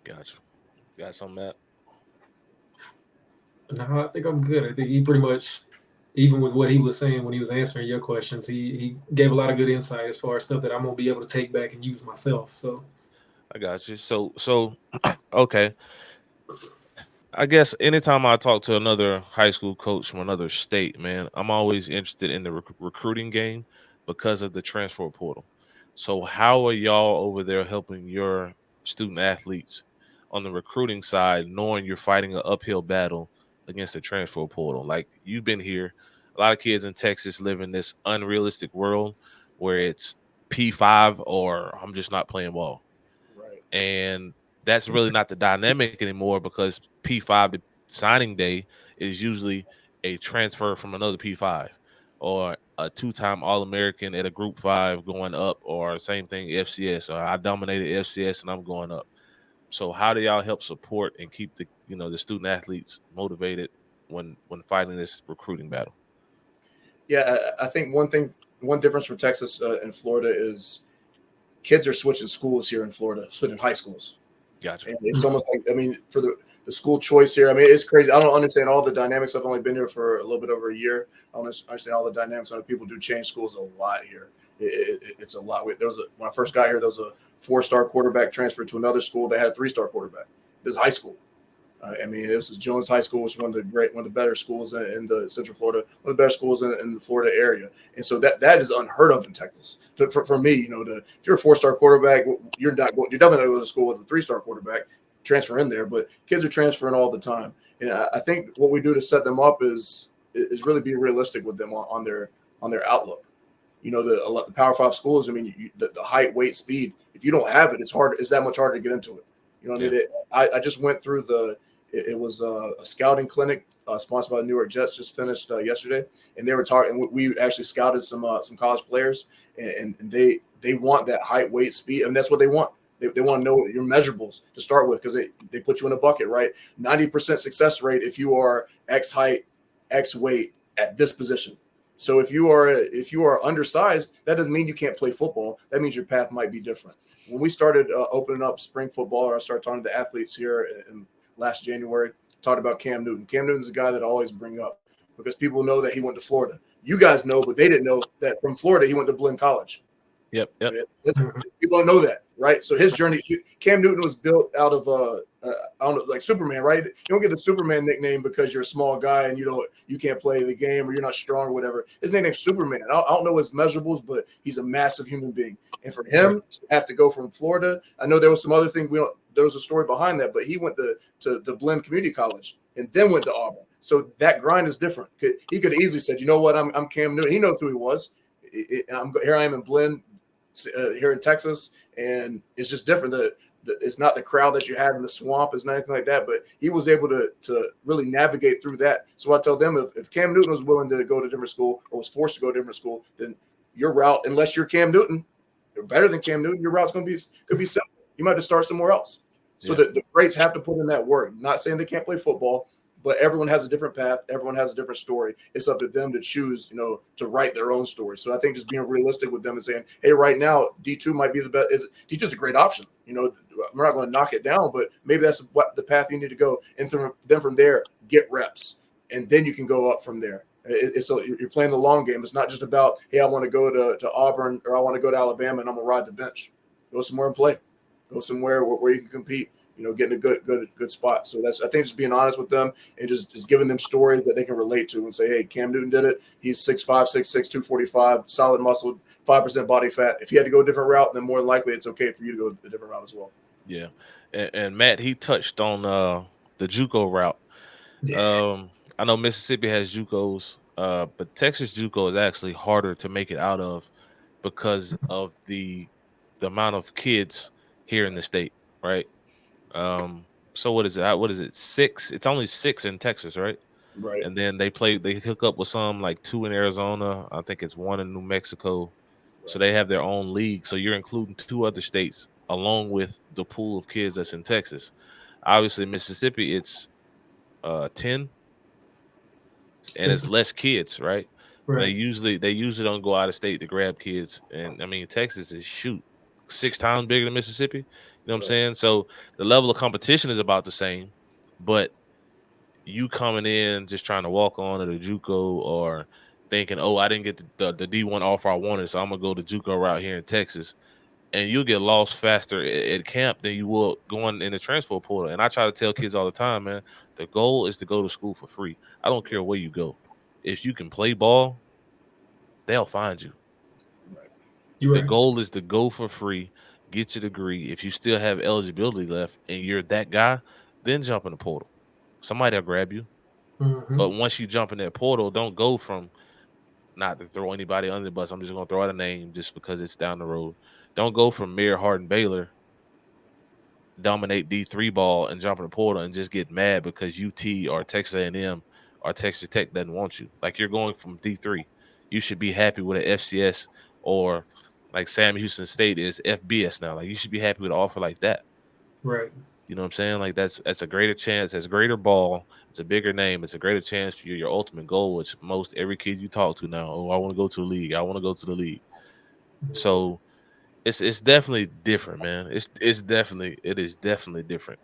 Gotcha. Got something, Matt? No, I think I'm good. I think he pretty much, even with what he was saying when he was answering your questions, he gave a lot of good insight as far as stuff that I'm gonna be able to take back and use myself. So I got you. So okay. I guess anytime I talk to another high school coach from another state, man, I'm always interested in the recruiting game because of the transfer portal. So, how are y'all over there helping your student athletes on the recruiting side, knowing you're fighting an uphill battle against the transfer portal? Like you've been here, a lot of kids in Texas live in this unrealistic world where it's P5 or I'm just not playing ball. Right. And that's really not the dynamic anymore because P5 signing day is usually a transfer from another P5 or a two-time All-American at a Group 5 going up, or same thing FCS, or I dominated FCS and I'm going up. So how do y'all help support and keep the student athletes motivated when fighting this recruiting battle? Yeah, I think one difference for Texas and Florida is kids are switching schools here in Florida, switching high schools. Gotcha. And it's almost like, I mean, for the school choice here, I mean, it's crazy. I don't understand all the dynamics. I've only been here for a little bit over a year. I don't understand all the dynamics. I know people do change schools a lot here. It's a lot. When I first got here, there was a 4-star quarterback transferred to another school. They had a 3-star quarterback. This is high school. I mean, this is Jones High School, which is one of the better schools in the Central Florida, one of the better schools in the Florida area, and so that is unheard of in Texas. For me, if you're a 4-star quarterback, you're definitely not going to go to school with a 3-star quarterback, transfer in there. But kids are transferring all the time, and I think what we do to set them up is really be realistic with them on their outlook. The Power 5 schools. I mean, the height, weight, speed. If you don't have it, it's hard. It's that much harder to get into it. You know what I mean? I just went through it was a scouting clinic sponsored by the New York Jets, just finished yesterday, and they were talking. We actually scouted some college players, and they want that height, weight, speed, and that's what they want. They want to know your measurables to start with because they put you in a bucket, right? 90% success rate if you are X height, X weight at this position. So if you are undersized, that doesn't mean you can't play football. That means your path might be different. When we started opening up spring football, or I started talking to the athletes here in last January, talked about Cam Newton. Cam Newton's a guy that I always bring up because people know that he went to Florida. You guys know, but they didn't know that from Florida he went to Blinn College. Yep. People don't know that, right? So his journey, Cam Newton was built out of I don't know, like Superman, right? You don't get the Superman nickname because you're a small guy and you can't play the game or you're not strong or whatever. His nickname's Superman. I don't know his measurables, but he's a massive human being. And for him to have to go from Florida, I know there was some other thing there was a story behind that, but he went to Blinn Community College and then went to Auburn. So that grind is different. He could have easily said, you know what, I'm Cam Newton. He knows who he was. Here I am in Blinn. Here in Texas, and it's just different. It's not the crowd that you have in the swamp. It's not anything like that. But he was able to really navigate through that. So I tell them if Cam Newton was willing to go to a different school or was forced to go to a different school, then your route, unless you're Cam Newton, you're better than Cam Newton. Your route's could be simple. You might have to start somewhere else. So the greats have to put in that work. Not saying they can't play football, but everyone has a different path. Everyone has a different story. It's up to them to choose, to write their own story. So I think just being realistic with them and saying, hey, right now, D2 might be the best. D2 is a great option. We're not going to knock it down, but maybe that's what the path you need to go. And then from there, get reps. And then you can go up from there. You're playing the long game. It's not just about, hey, I want to go to Auburn or I want to go to Alabama and I'm going to ride the bench. Go somewhere and play. Go somewhere where you can compete. Getting a good spot. So I think just being honest with them and just giving them stories that they can relate to and say, hey, Cam Newton did it. He's 6'5", 6'6", 245, solid muscle, 5% body fat. If he had to go a different route, then more than likely it's okay for you to go a different route as well. Yeah. And Matt, he touched on the JUCO route. I know Mississippi has JUCOs, but Texas JUCO is actually harder to make it out of because of the amount of kids here in the state, right? So what is it? What is it? 6? It's only 6 in Texas, right? Right. And then they hook up with some like 2 in Arizona. I think it's 1 in New Mexico. Right. So they have their own league. So you're including 2 other states along with the pool of kids that's in Texas. Obviously, Mississippi, it's 10, and it's less kids, right? They usually don't go out of state to grab kids. And I mean, Texas is 6 times bigger than Mississippi. You know what I'm saying? So the level of competition is about the same, but you coming in just trying to walk on at a JUCO or thinking, oh, I didn't get the D1 offer I wanted, so I'm gonna go the JUCO route here in Texas, and you'll get lost faster at camp than you will going in the transfer portal. And I try to tell kids all the time, man, the goal is to go to school for free. I don't care where you go. If you can play ball, they'll find you. You're The right. goal is to go for free, get your degree. If you still have eligibility left and you're that guy, then jump in the portal. Somebody'll grab you. Mm-hmm. But once you jump in that portal, don't go from, not to throw anybody under the bus, I'm just going to throw out a name just because it's down the road. Don't go from Mayor Hardin Baylor, dominate D3 ball, and jump in the portal and just get mad because UT or Texas A&M or Texas Tech doesn't want you. Like, you're going from D3. You should be happy with an FCS, or like Sam Houston State is FBS now. Like, you should be happy with an offer like that. Right. You know what I'm saying? Like, that's a greater chance. It's a greater ball. It's a bigger name. It's a greater chance for your ultimate goal, which most every kid you talk to now, oh, I want to go to the league. I want to go to the league. So it's definitely different, man. It is definitely different.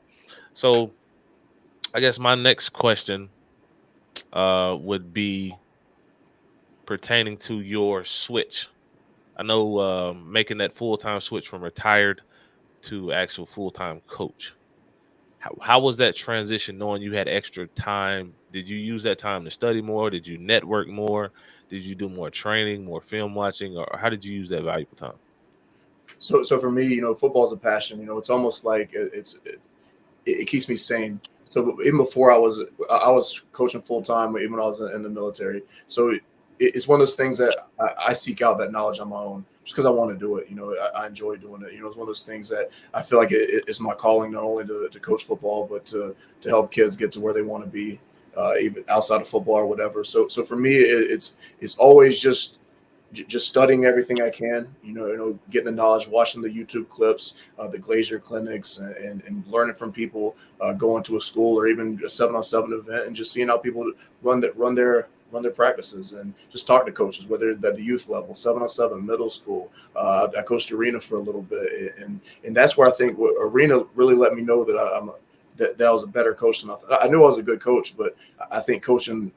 So I guess my next question would be pertaining to your switch. I know making that full-time switch from retired to actual full-time coach. How was that transition, knowing you had extra time? Did you use that time to study more? Did you network more? Did you do more training, more film watching, or how did you use that valuable time? So for me, football is a passion. It's almost like it keeps me sane. So even before I was coaching full time, even when I was in the military. So it's one of those things that I seek out that knowledge on my own just because I want to do it. I enjoy doing it. It's one of those things that I feel like it's my calling, not only to coach football, but to help kids get to where they want to be, even outside of football or whatever. So for me, it's always just studying everything I can, getting the knowledge, watching the YouTube clips, the Glazier clinics, and learning from people, going to a school or even a 7-on-7 event, and just seeing how people run their practices, and just talk to coaches, whether it's at the youth level, 7-on-7, middle school. I coached arena for a little bit, and that's where I think arena really let me know that that I was a better coach than I thought. I knew I was a good coach, but I think coaching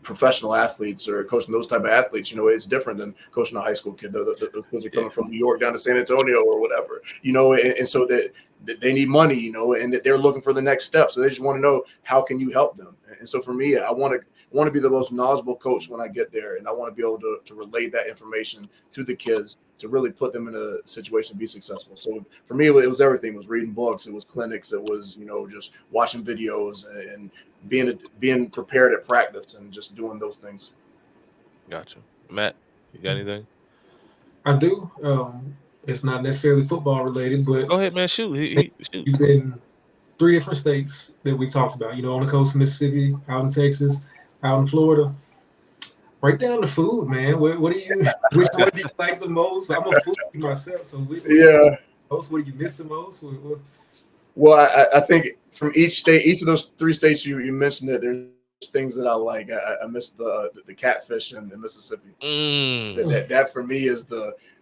professional athletes or coaching those type of athletes, it's different than coaching a high school kid. Those kids are coming from New York down to San Antonio or whatever, and so that they need money, and that they're looking for the next step. So they just want to know, how can you help them? And so for me, I want to be the most knowledgeable coach when I get there, and I want to be able to relay that information to the kids to really put them in a situation to be successful. So for me, it was everything. It was reading books, it was clinics, it was just watching videos and being prepared at practice and just doing those things. Gotcha. Matt, you got anything? I do. It's not necessarily football related, but Go ahead, man. Shoot. Shoot. you've been 3 different states that we talked about. On the coast of Mississippi, out in Texas, out in Florida. Break down the food, man. What do you? Which one do you like the most? I'm a foodie myself, so what do you miss the most? Well, I think from each state, each of those 3 states you mentioned, that there's things that I like. I miss the catfish in Mississippi. That for me is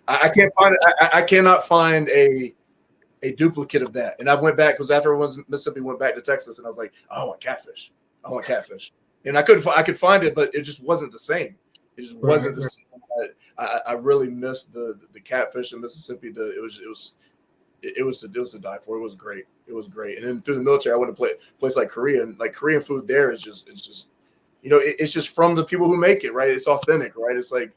I can't find it. I cannot find a duplicate of that. And I went back because after everyone's Mississippi went back to Texas, and I was like, I want catfish. And I could find it, but it just wasn't the same. It just wasn't the same. I really missed the catfish in Mississippi. It was to die for. It was great. It was great. And then through the military, I went to a place like Korea, and like Korean food there it's just from the people who make it, right? It's authentic, right? It's like,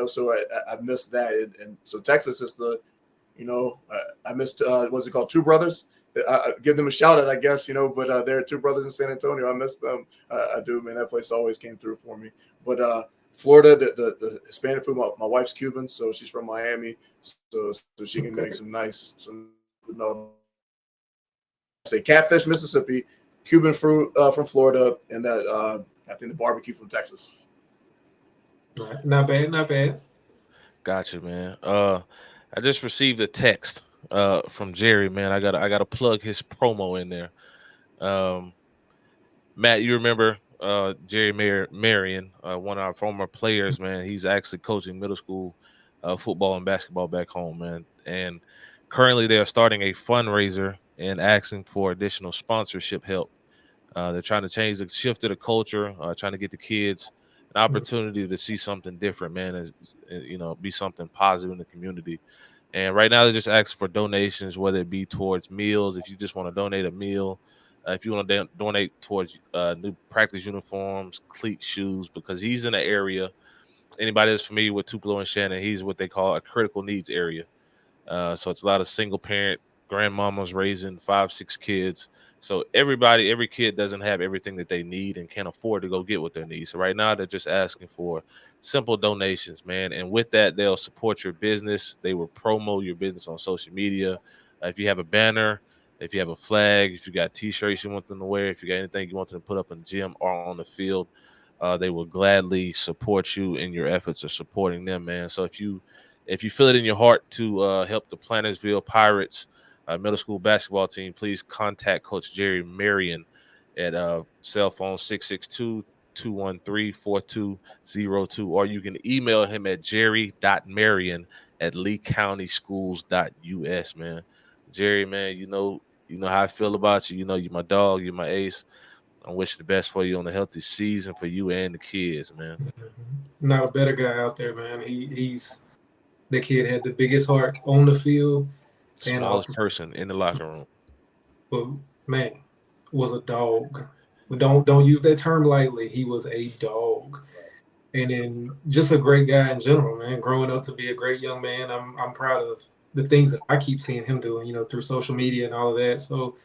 so I missed that. And so Texas is I missed, what's it called? Two Brothers. I give them a shout out, I guess, but there are Two Brothers in San Antonio. I miss them. I do, man. That place always came through for me. But Florida, the Hispanic food, my wife's Cuban, so she's from Miami, so she can make say catfish, Mississippi, Cuban fruit from Florida, and that I think the barbecue from Texas. Not bad. Gotcha, man. I just received a text from Jerry, man. I gotta plug his promo in there. Matt, you remember Jerry Marion, one of our former players, man. He's actually coaching middle school football and basketball back home, man. And currently they are starting a fundraiser and asking for additional sponsorship help They're trying to change the shift of the culture, trying to get the kids an opportunity to see something different, man, be something positive in the community. And right now they're just asking for donations, whether it be towards meals, if you just want to donate a meal, if you want to donate towards new practice uniforms, cleat shoes, because he's in an area. Anybody that's familiar with Tupelo and Shannon, he's what they call a critical needs area. So it's a lot of single parent grandmamas raising 5-6 kids. So every kid doesn't have everything that they need and can't afford to go get what they need. So right now they're just asking for simple donations, man. And with that, they'll support your business. They will promo your business on social media. If you have a banner, if you have a flag, if you got T-shirts you want them to wear, if you got anything you want them to put up in the gym or on the field, they will gladly support you in your efforts of supporting them, man. So if you feel it in your heart to help the Plantersville Pirates middle school basketball team, please contact Coach Jerry Marion at cell phone 662-213-4202, or you can email him at jerry.marion@leecountyschools.us, man. Jerry, man, you know how I feel about you. You know you're my dog, you're my ace. I wish the best for you on a healthy season for you and the kids, man. Not a better guy out there, man. He's the kid had the biggest heart on the field. Smallest person in the locker room. But man, was a dog. Don't use that term lightly. He was a dog. And then just a great guy in general, man. Growing up to be a great young man. I'm proud of the things that I keep seeing him doing, through social media and all of that. So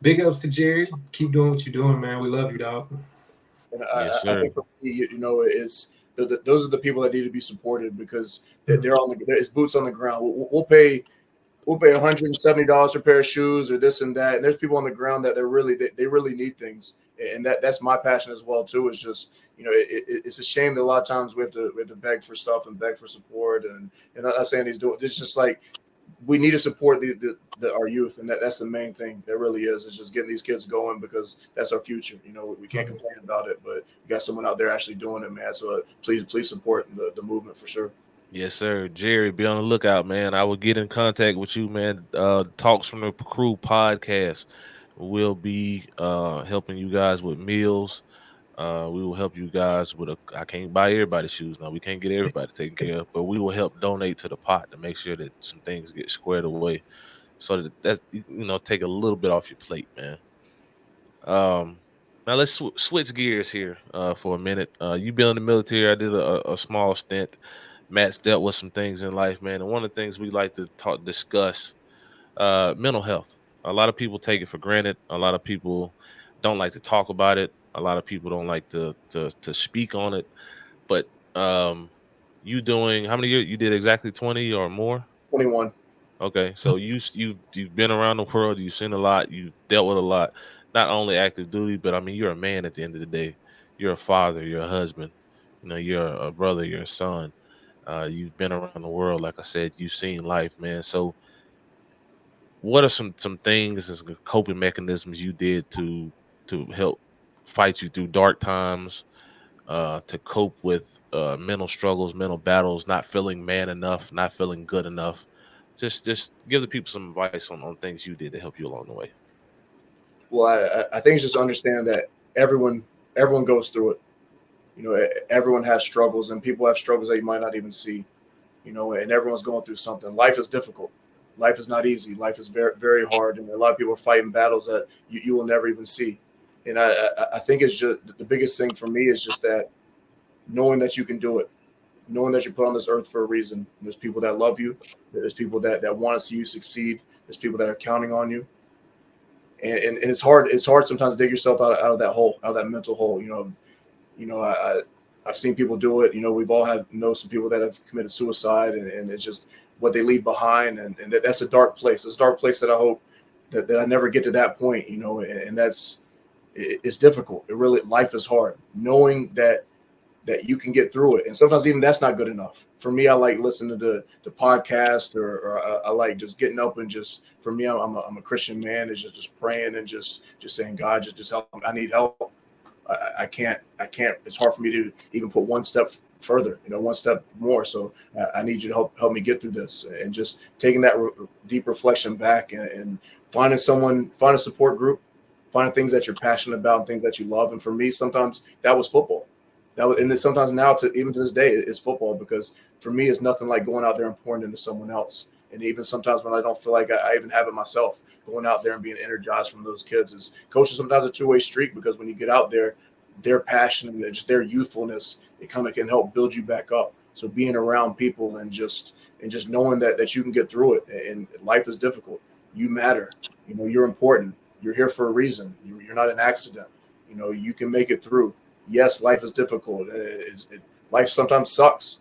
big ups to Jerry. Keep doing what you're doing, man. We love you, dog. And I think for me, those are the people that need to be supported because they're on it's boots on the ground. We'll pay $170 for a pair of shoes or this and that. And there's people on the ground that they really need things. And that's my passion as well too. Is just, it's a shame that a lot of times we have to beg for stuff and beg for support. And I'm not saying he's doing, it's just like, we need to support our youth. And that's the main thing. That really is just getting these kids going because that's our future. We can't complain about it, but you got someone out there actually doing it, man. So please support the movement for sure. Yes, sir. Jerry, be on the lookout, man. I will get in contact with you, man. Talks from the Crew podcast. We'll be helping you guys with meals. We will help you guys with I can't buy everybody shoes now. We can't get everybody taken care of, but we will help donate to the pot to make sure that some things get squared away so that's take a little bit off your plate, man. Now let's switch gears here for a minute. You've been in the military. I did a small stint. Matt's dealt with some things in life, man. And one of the things we like to discuss, mental health. A lot of people take it for granted. A lot of people don't like to talk about it. A lot of people don't like to speak on it. But you doing how many years? You did exactly 20 or more? 21. Okay, so you've been around the world. You've seen a lot. You've dealt with a lot. Not only active duty, but I mean, you're a man at the end of the day. You're a father. You're a husband. You're a brother. You're a son. You've been around the world, like I said. You've seen life, man. So, what are some things and coping mechanisms you did to help fight you through dark times, to cope with mental struggles, mental battles, not feeling man enough, not feeling good enough? Just give the people some advice on things you did to help you along the way. Well, I think it's just understand that everyone goes through it. Everyone has struggles, and people have struggles that you might not even see. And everyone's going through something. Life is difficult. Life is not easy. Life is very, very hard, and a lot of people are fighting battles that you will never even see. And I think it's just the biggest thing for me is just that knowing that you can do it, knowing that you're put on this earth for a reason. There's people that love you. There's people that want to see you succeed. There's people that are counting on you. And it's hard. It's hard sometimes to dig yourself out of that hole, out of that mental hole. I've seen people do it. We've all some people that have committed suicide, and it's just what they leave behind, and that's a dark place. It's a dark place that I hope that I never get to that point. And it's difficult. Life is hard. Knowing that you can get through it, and sometimes even that's not good enough. For me, I like listening to the podcast, or I like just getting up and just. For me, I'm a Christian man. It's just praying and just saying, God, just help me. I need help. I can't. It's hard for me to even put one step further, one step more. So I need you to help me get through this, and just taking that deep reflection back and find a support group, finding things that you're passionate about and things that you love. And for me, sometimes that was football. And then sometimes now, even to this day, it's football, because for me, it's nothing like going out there and pouring into someone else. And even sometimes when I don't feel like I even have it myself, going out there and being energized from those kids is coaching. Sometimes a two-way streak, because when you get out there, their passion and just their youthfulness, it kind of can help build you back up. So being around people and just knowing that you can get through it, and life is difficult. You matter. You're important. You're here for a reason. You're not an accident. You can make it through. Yes, life is difficult. Life sometimes sucks.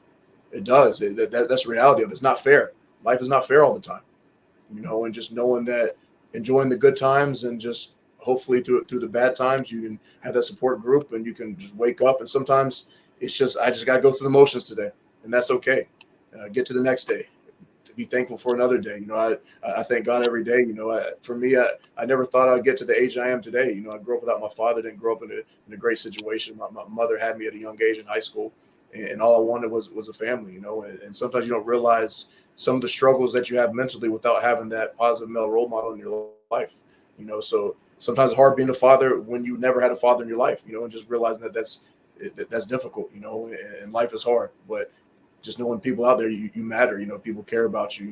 It does. That's the reality of it. It's not fair. Life is not fair all the time. And just knowing that, enjoying the good times, and just hopefully through the bad times, you can have that support group and you can just wake up. And sometimes it's just, I just got to go through the motions today, and that's okay. Get to the next day. Be thankful for another day. I thank God every day. For me, I never thought I'd get to the age I am today. I grew up without my father, didn't grow up in a great situation. My mother had me at a young age in high school, and all I wanted was a family, and sometimes you don't realize some of the struggles that you have mentally without having that positive male role model in your life. So sometimes it's hard being a father when you never had a father in your life, and just realizing that's difficult, and life is hard, but just knowing people out there, you matter, people care about you,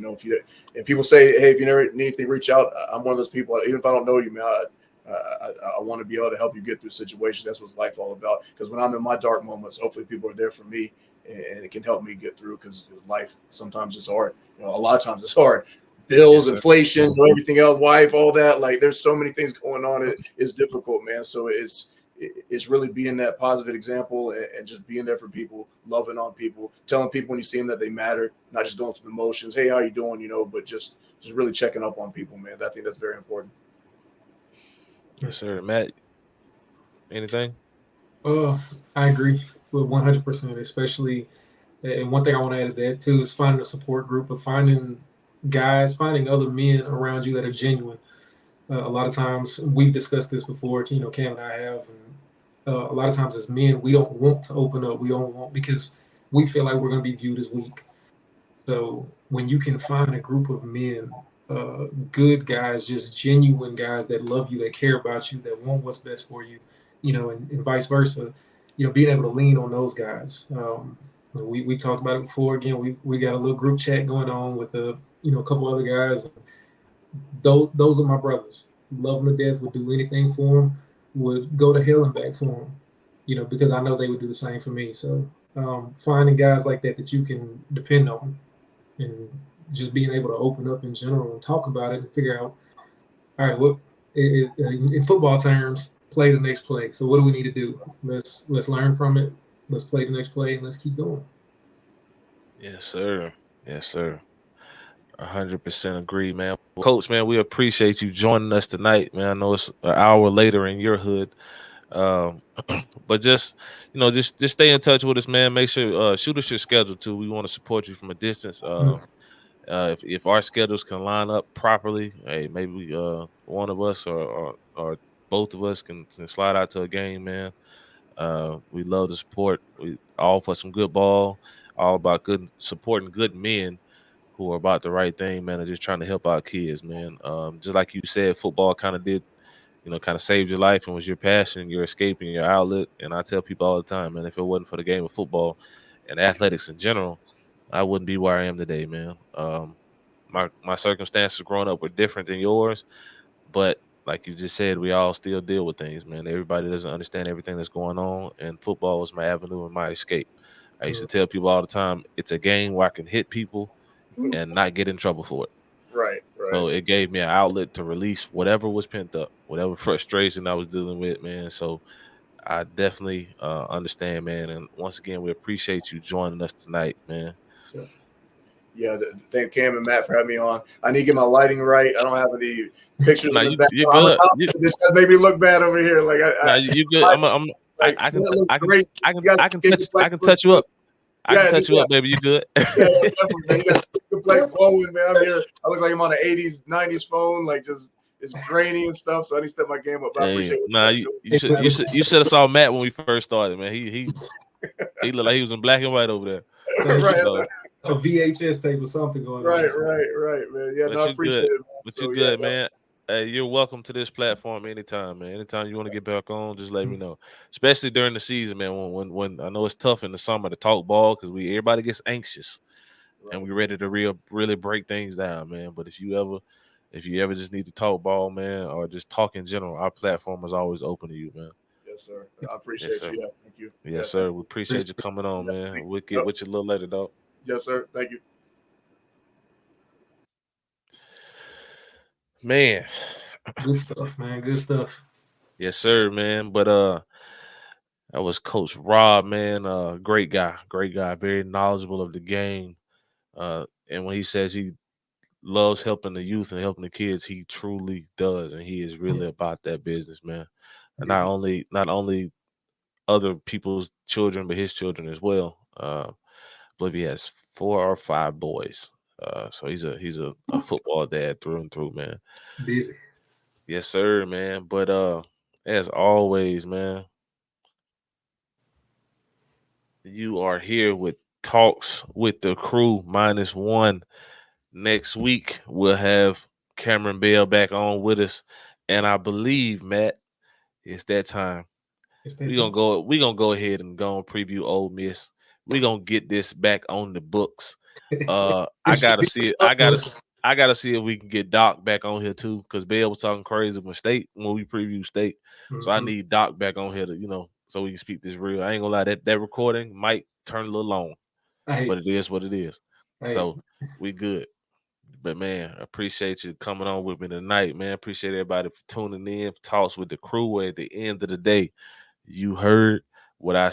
and people say, hey, if you never need anything, reach out. I'm one of those people, even if I don't know you, man, I want to be able to help you get through situations. That's what life's all about. Because when I'm in my dark moments, hopefully people are there for me, and it can help me get through, because life sometimes is hard. A lot of times it's hard. Bills, inflation, everything else, wife, all that. Like, there's so many things going on. It's difficult, man. So it's really being that positive example, and just being there for people, loving on people, telling people when you see them that they matter, not just going through the motions. Hey, how you doing? But just really checking up on people, man. I think that's very important. Yes, sir. Matt, anything? I agree with 100%, especially. And one thing I want to add to that too is finding a support group, of finding other men around you that are genuine. A lot of times, we've discussed this before, Cam and I have, and a lot of times as men, we don't want to open up. We don't want, because we feel like we're going to be viewed as weak. So when you can find a group of men, good guys, just genuine guys that love you, that care about you, that want what's best for you, and vice versa, being able to lean on those guys. We talked about it before. Again, we got a little group chat going on with a couple other guys. Those are my brothers. Love them to death. Would do anything for them. Would go to hell and back for them. Because I know they would do the same for me. So finding guys like that you can depend on, and just being able to open up in general and talk about it and figure out, all right, what in football terms, play the next play. So what do we need to do? Let's learn from it. Let's play the next play, and let's keep going. Yes, sir. Yes, sir. 100% agree, man. Coach, man, we appreciate you joining us tonight, man. I know it's an hour later in your hood, but just stay in touch with us, man. Make sure shoot us your schedule too. We want to support you from a distance. If our schedules can line up properly, hey, maybe one of us or both of us can slide out to a game, man. We love the support. We all for some good ball, all about supporting good men who are about the right thing, man, and just trying to help our kids, man. Just like you said, football kind of did, kind of saved your life and was your passion, your escape, and your outlet. And I tell people all the time, man, if it wasn't for the game of football and athletics in general, I wouldn't be where I am today, man. My circumstances growing up were different than yours, but like you just said, we all still deal with things, man. Everybody doesn't understand everything that's going on, and football was my avenue and my escape. I used to tell people all the time, it's a game where I can hit people and not get in trouble for it. Right. So it gave me an outlet to release whatever was pent up, whatever frustration I was dealing with, man. So I definitely understand, man. And once again, we appreciate you joining us tonight, man. Yeah, thank Cam and Matt for having me on. I need to get my lighting right. I don't have any pictures in the back. You're good. This made me look bad over here. Like, you good. I can touch you up. I can touch you up, baby. You good? Definitely, man. You got super black glowing, man. I'm here. I look like I'm on an 80s, 90s phone. Like, just it's grainy and stuff. So I need to step my game up. I appreciate it. You should have saw Matt when we first started, man. He looked like he was in black and white over there. Right. A VHS tape or something going on. Right, man. Yeah, I appreciate it. Man. But you good, man. Hey, you're welcome to this platform anytime, man. Anytime you want to get back on, just let me know. Especially during the season, man. When I know it's tough in the summer to talk ball because everybody gets anxious and we're ready to really break things down, man. But if you ever just need to talk ball, man, or just talk in general, our platform is always open to you, man. Yes, sir. I Yes, appreciate sir. you. Yeah, thank you. Yes, Yeah, sir. We appreciate you coming on, man. We'll get Yep. with you a little later, dog. Yes, sir. Thank you. Man. Good stuff, man. Good stuff. Yes, sir, man. But that was Coach Rob, man. Great guy, very knowledgeable of the game. And when he says he loves helping the youth and helping the kids, he truly does, and he is really about that business, man. And not only other people's children, but his children as well. I believe he has 4 or 5 boys. So he's a football dad through and through, man. Busy. Yes, sir, man. But as always, man, you are here with Talks with the Crew -1. Next week we'll have Cameron Bell back on with us, and I believe, Matt, it's that time. We're gonna go ahead and go and preview Ole Miss. We're gonna get this back on the books. I gotta see it. I gotta see if we can get Doc back on here too, because Bell was talking crazy when we preview State. So I need Doc back on here to, so we can speak this real. I ain't gonna lie, that recording might turn a little long, but it is what it is. So we good. But man, I appreciate you coming on with me tonight, man. Appreciate everybody for tuning in. Talks with the Crew. At the end of the day, you heard what I